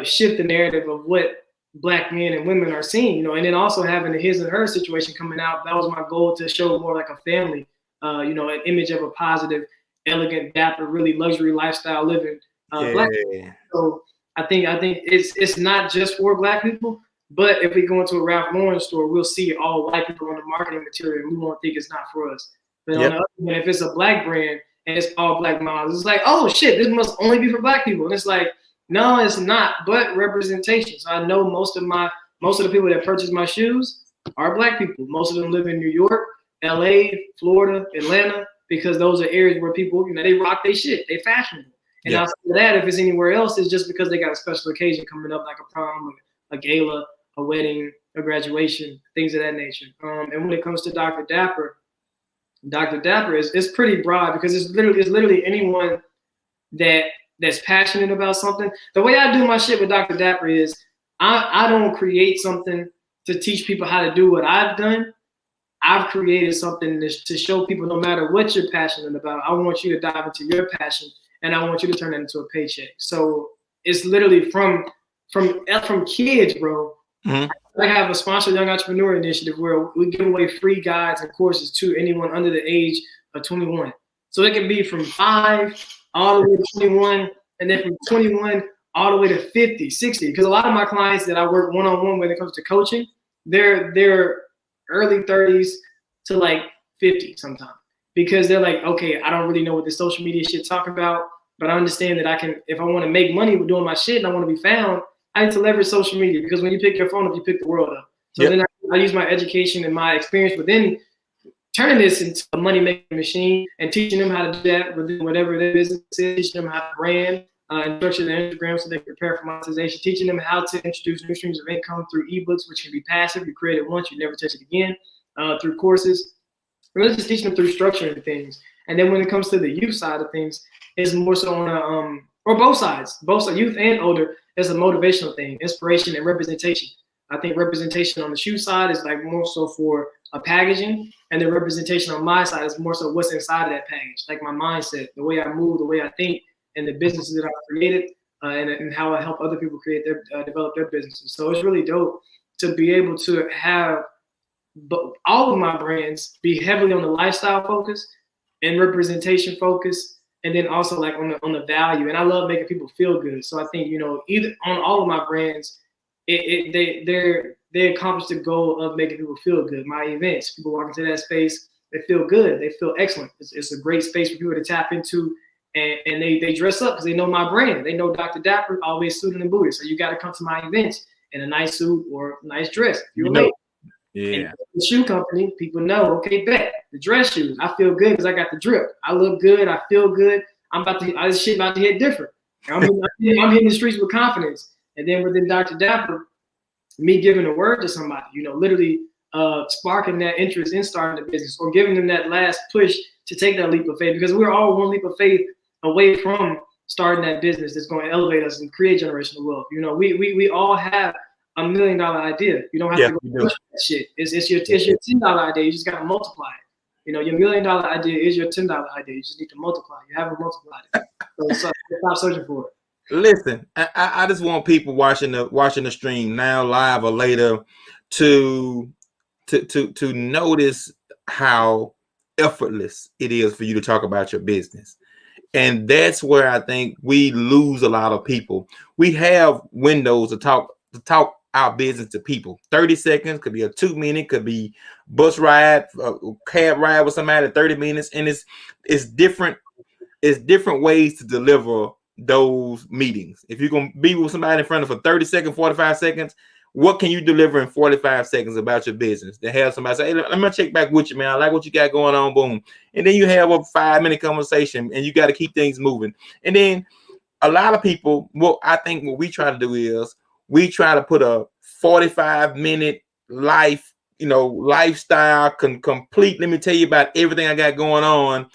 shift the narrative of what Black men and women are seeing, you know, and then also having the his and her situation coming out. That was my goal, to show more like a family, you know, an image of a positive, elegant, dapper, really luxury lifestyle living. Black people. So I think it's not just for Black people, but if we go into a Ralph Lauren store, we'll see all white people on the marketing material, and we won't think it's not for us. But on the other hand, if it's a Black brand and it's all black models. It's like, oh shit, this must only be for black people. And it's like, no, it's not, but representation. So I know most of the people that purchase my shoes are black people. Most of them live in New York, LA, Florida, Atlanta, because those are areas where people, they rock their shit. They fashionable. And outside of that, if it's anywhere else, it's just because they got a special occasion coming up, like a prom, a gala, a wedding, a graduation, things of that nature. And when it comes to Dr. Dapper is pretty broad because it's literally anyone that's passionate about something. The way I do my shit with Dr. Dapper is I don't create something to teach people how to do what I've done. I've created something to show people no matter what you're passionate about, I want you to dive into your passion and I want you to turn it into a paycheck. So it's literally from kids, bro. Mm-hmm. I have a sponsored young entrepreneur initiative where we give away free guides and courses to anyone under the age of 21. So it can be from 5 all the way to 21, and then from 21 all the way to 50, 60. Because a lot of my clients that I work one-on-one when it comes to coaching, they're early 30s to like 50 sometimes. Because they're like, okay, I don't really know what this social media shit talking about, but I understand that I can, if I want to make money with doing my shit and I want to be found, I need to leverage social media because when you pick your phone up, you pick the world up. So then I use my education and my experience within turning this into a money-making machine and teaching them how to do that within whatever their business is, teaching them how to brand and structure their Instagram so they can prepare for monetization, teaching them how to introduce new streams of income through ebooks, which can be passive. You create it once, you never touch it again, through courses. Really just teaching them through structuring things. And then when it comes to the youth side of things, it's more so on a, or both sides, youth and older, it's a motivational thing, inspiration and representation. I think representation on the shoe side is like more so for a packaging, and the representation on my side is more so what's inside of that package, like my mindset, the way I move, the way I think, and the businesses that I've created, and how I help other people create develop their businesses. So it's really dope to be able to have all of my brands be heavily on the lifestyle focus and representation focus, and then also like on the value. And I love making people feel good. So I think, either on all of my brands, they accomplish the goal of making people feel good. My events, people walk into that space, they feel good, they feel excellent. It's a great space for people to tap into, and they dress up because they know my brand. They know Dr. Dapper, always suited and booted. So you got to come to my events in a nice suit or a nice dress. You're late. Yeah. And the shoe company, people know, okay, bet the dress shoes. I feel good because I got the drip. I look good. I feel good. This shit about to hit different. I'm hitting the streets with confidence. And then within Dr. Dapper, me giving a word to somebody, literally sparking that interest in starting the business or giving them that last push to take that leap of faith, because we're all one leap of faith away from starting that business that's going to elevate us and create generational wealth. We all have $1 million idea. You don't have to go push that shit. It's your $10 idea. You just got to multiply it. Your $1 million idea is your $10 idea. You just need to multiply it. You haven't multiplied it. So stop searching for it. Listen, I just want people watching the stream now, live or later, to notice how effortless it is for you to talk about your business. And that's where I think we lose a lot of people. We have windows to talk our business to people. 30 seconds, could be a 2 minute, could be bus ride, cab ride with somebody 30 minutes. And it's different ways to deliver those meetings. If you're going to be with somebody in front of for 30 seconds, 45 seconds, what can you deliver in 45 seconds about your business? To have somebody say, hey, let me check back with you, man. I like what you got going on, boom. And then you have a 5-minute conversation and you got to keep things moving. And then a lot of people, I think what we try to do is we try to put a 45-minute lifestyle complete. Let me tell you about everything I got going on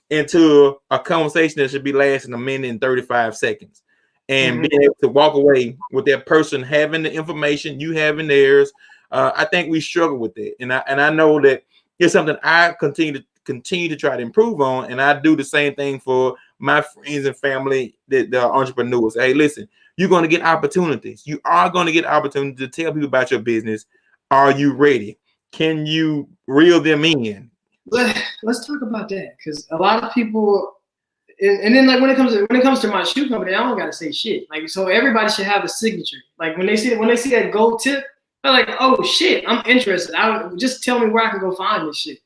into a conversation that should be lasting 1 minute and 35 seconds. And being able to walk away with that person having the information, you having theirs. I think we struggle with it. And I know that it's something I continue to try to improve on. And I do the same thing for my friends and family that are entrepreneurs. Hey, listen, you're going to get opportunities. You are going to get opportunities to tell people about your business. Are you ready? Can you reel them in? Let's talk about that, because a lot of people, and then like when it comes to my shoe company, I don't gotta say shit. Like, so everybody should have a signature. Like when they see that gold tip, they're like, oh shit, I'm interested. Just tell me where I can go find this shit.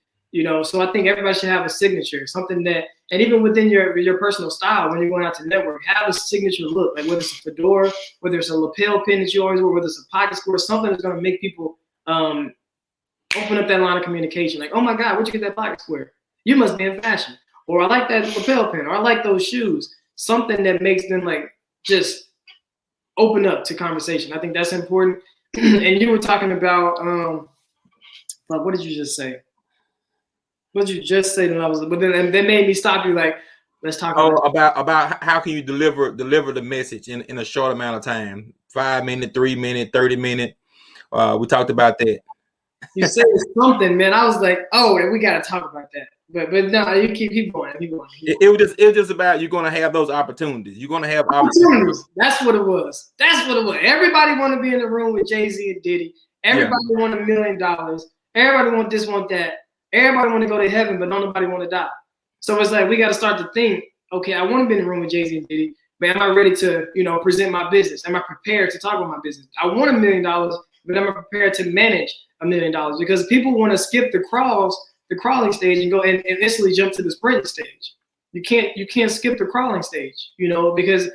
So I think everybody should have a signature, something that And even within your personal style, when you're going out to network, have a signature look, like whether it's a fedora, whether it's a lapel pin that you always wear, whether it's a pocket square, something that's going to make people open up that line of communication. Like, oh my God, where'd you get that pocket square? You must be in fashion. Or I like that lapel pin, or I like those shoes. Something that makes them like just open up to conversation. I think that's important. And you were talking about, what did you just say? What did you just say? That I was, but then they made me stop you. Like, let's talk about how can you deliver the message in a short amount of time? 5 minute, 3 minute, 30 minute. We talked about that. You said something, man. I was like, oh, we got to talk about that. But no, you keep going. It was just about you're gonna have those opportunities. You're gonna have opportunities. That's what it was. Everybody want to be in the room with Jay-Z and Diddy. Everybody want $1 million. Everybody want this, want that. Everybody want to go to heaven, but nobody want to die. So it's like we got to start to think, okay, I want to be in the room with Jay-Z and Diddy, but am I ready to, present my business? Am I prepared to talk about my business? I want $1 million, but am I prepared to manage $1 million? Because people want to skip the crawling stage and go and instantly jump to the sprint stage. You can't skip the crawling stage, because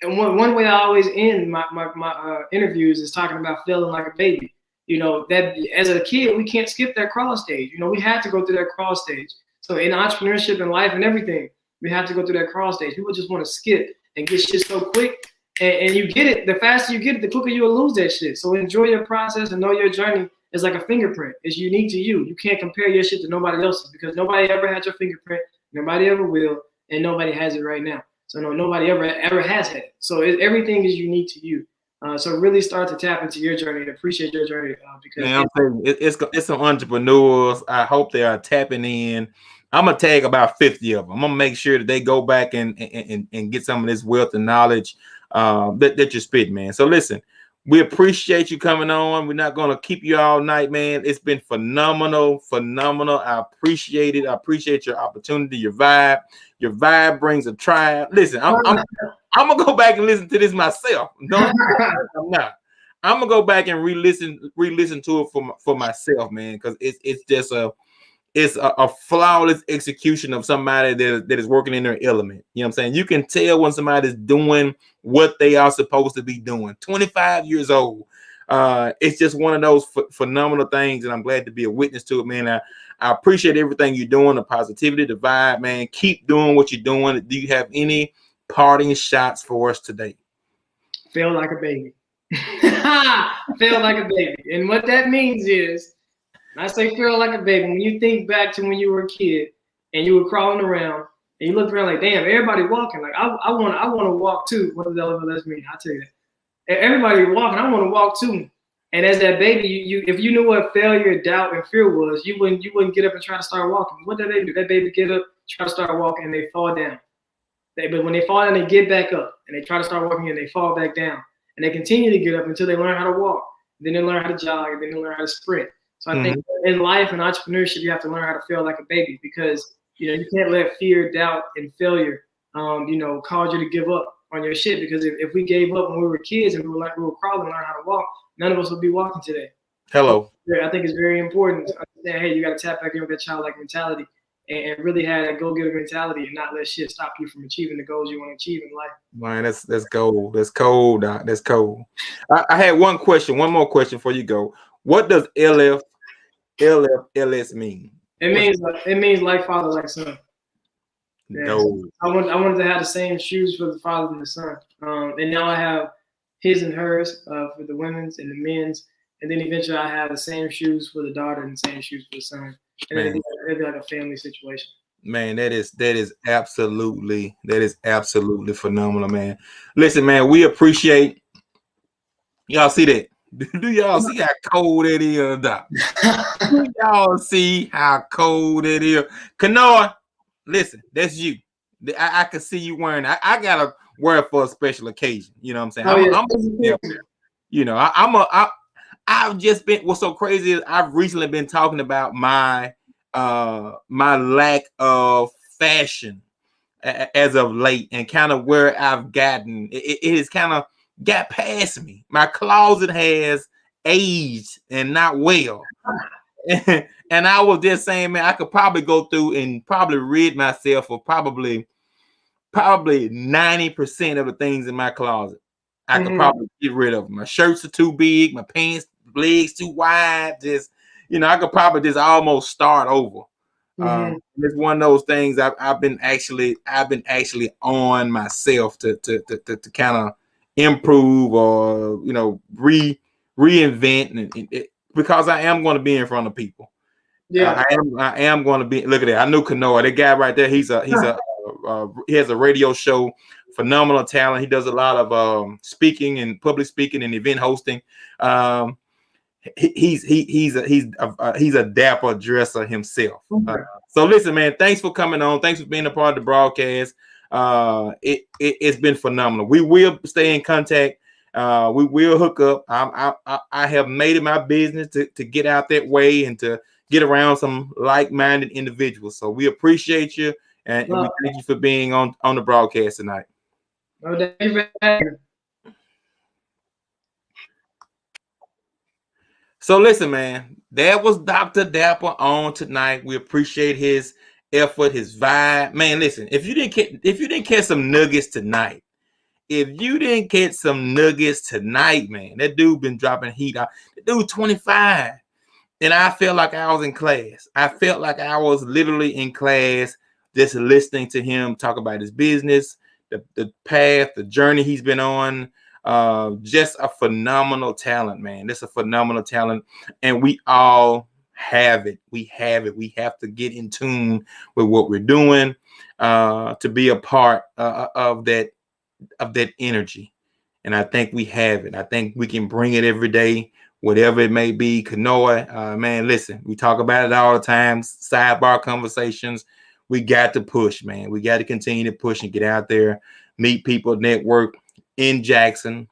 and one way I always end my interviews is talking about feeling like a baby. That as a kid, we can't skip that crawl stage. We have to go through that crawl stage. So in entrepreneurship and life and everything, we have to go through that crawl stage. People just want to skip and get shit so quick. And you get it, the faster you get it, the quicker you will lose that shit. So enjoy your process and know your journey is like a fingerprint. It's unique to you. You can't compare your shit to nobody else's because nobody ever had your fingerprint. Nobody ever will. And nobody has it right now. So no, nobody ever has had it. So everything is unique to you. So really start to tap into your journey and appreciate your journey because man, it's some entrepreneurs. I hope they are tapping in. I'm gonna tag about 50 of them. I'm gonna make sure that they go back and get some of this wealth and knowledge that you're spitting, man. So listen, we appreciate you coming on. We're not gonna keep you all night, man. It's been phenomenal. I appreciate it. I appreciate your opportunity, your vibe. Your vibe brings a tribe. Listen, I'm gonna go back and listen to this myself. No, I'm not. I'm gonna go back and re-listen to it for myself, man, because it's just a flawless execution of somebody that is working in their element. You know what I'm saying? You can tell when somebody's doing what they are supposed to be doing. 25 years old. It's just one of those phenomenal things, and I'm glad to be a witness to it, man. I appreciate everything you're doing, the positivity, the vibe, man. Keep doing what you're doing. Do you have any parting shots for us today? Feel like a baby. Feel like a baby. And what that means is, I say feel like a baby, when you think back to when you were a kid and you were crawling around and you look around like, damn, everybody walking. Like I want to walk too. What does LFLS mean? I'll tell you that. Everybody walking, I want to walk too. And as that baby, you if you knew what failure, doubt, and fear was, you wouldn't get up and try to start walking. What that baby do? That baby get up, try to start walking, and they fall down. But when they fall down, they get back up, and they try to start walking, and they fall back down. And they continue to get up until they learn how to walk. Then they learn how to jog, and then they learn how to sprint. So I think in life and entrepreneurship, you have to learn how to feel like a baby because you can't let fear, doubt, and failure, cause you to give up on your shit. Because if we gave up when we were kids and we were crawling and learn how to walk, none of us would be walking today. Hello. I think it's very important to understand, hey, you got to tap back in with that childlike mentality and really have that go-getter mentality and not let shit stop you from achieving the goals you want to achieve in life. Man, that's gold. That's cold, Doc. That's cold. I had one more question before you go. What does LFLS mean? It means like father, like son. Yeah. No. I wanted to have the same shoes for the father and the son. And now I have his and hers for the women's and the men's. And then eventually I have the same shoes for the daughter and the same shoes for the son. And it'd be like a family situation. Man, that is absolutely phenomenal, man. Listen, man, we appreciate y'all. See that? Do y'all see how cold it is, Doc? Do y'all see how cold it is? Kanoa, listen, that's you. I can see you wearing it. I gotta wear it for a special occasion. You know what I'm saying? I've just been, what's so crazy is I've recently been talking about my lack of fashion as of late and kind of where I've gotten. It has kind of got past me. My closet has aged and not well. And I was just saying, man, I could probably go through and probably rid myself of probably 90% of the things in my closet. I could probably get rid of them. My shirts are too big, my pants legs too wide. Just, I could probably just almost start over. It's one of those things I've been actually on myself to kind of improve or reinvent because I am going to be in front of people. Yeah, I am going to be. Look at that. I knew Kanoa. That guy right there. He has a radio show. Phenomenal talent. He does a lot of speaking and public speaking and event hosting. He's a dapper dresser himself. So listen, man. Thanks for coming on. Thanks for being a part of the broadcast. It's been phenomenal. We will stay in contact. We will hook up. I have made it my business to get out that way and to get around some like-minded individuals. So we appreciate you and we thank you for being on the broadcast tonight. So listen, man, that was Dr. Dapper on tonight. We appreciate his effort, his vibe. Man, listen, if you didn't catch some nuggets tonight, man, that dude been dropping heat out. The dude 25. And I felt like I was in class. I felt like I was literally in class just listening to him talk about his business, the path, the journey he's been on. Just a phenomenal talent, man. That's a phenomenal talent. And we all have it. We have it. We have to get in tune with what we're doing to be a part of that energy. And I think we have it. I think we can bring it every day, whatever it may be. Kanoa, man, listen, we talk about it all the time. Sidebar conversations. We got to push, man. We got to continue to push and get out there, meet people, network in Jackson.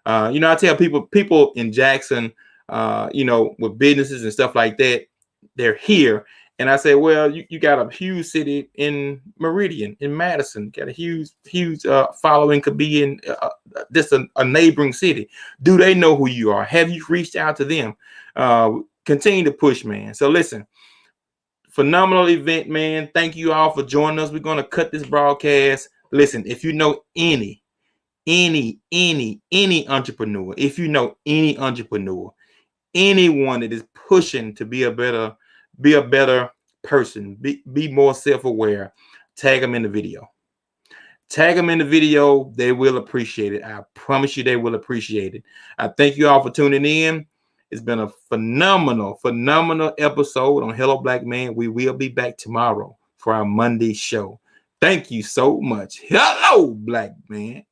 I tell people in Jackson, with businesses and stuff like that, they're here. And I say, well, you got a huge city in Meridian, in Madison, got a huge following, could be in just a neighboring city. Do they know who you are? Have you reached out to them? Continue to push, man. So listen, phenomenal event, man. Thank you all for joining us. We're going to cut this broadcast. Listen, if you know any entrepreneur, if you know any entrepreneur, anyone that is pushing to be a better person, be more self-aware, tag them in the video. They will appreciate it. I promise you they will appreciate it. I thank you all for tuning in. It's been a phenomenal episode on Hello Black Man. We will be back tomorrow for our Monday show. Thank you so much. Hello Black Man.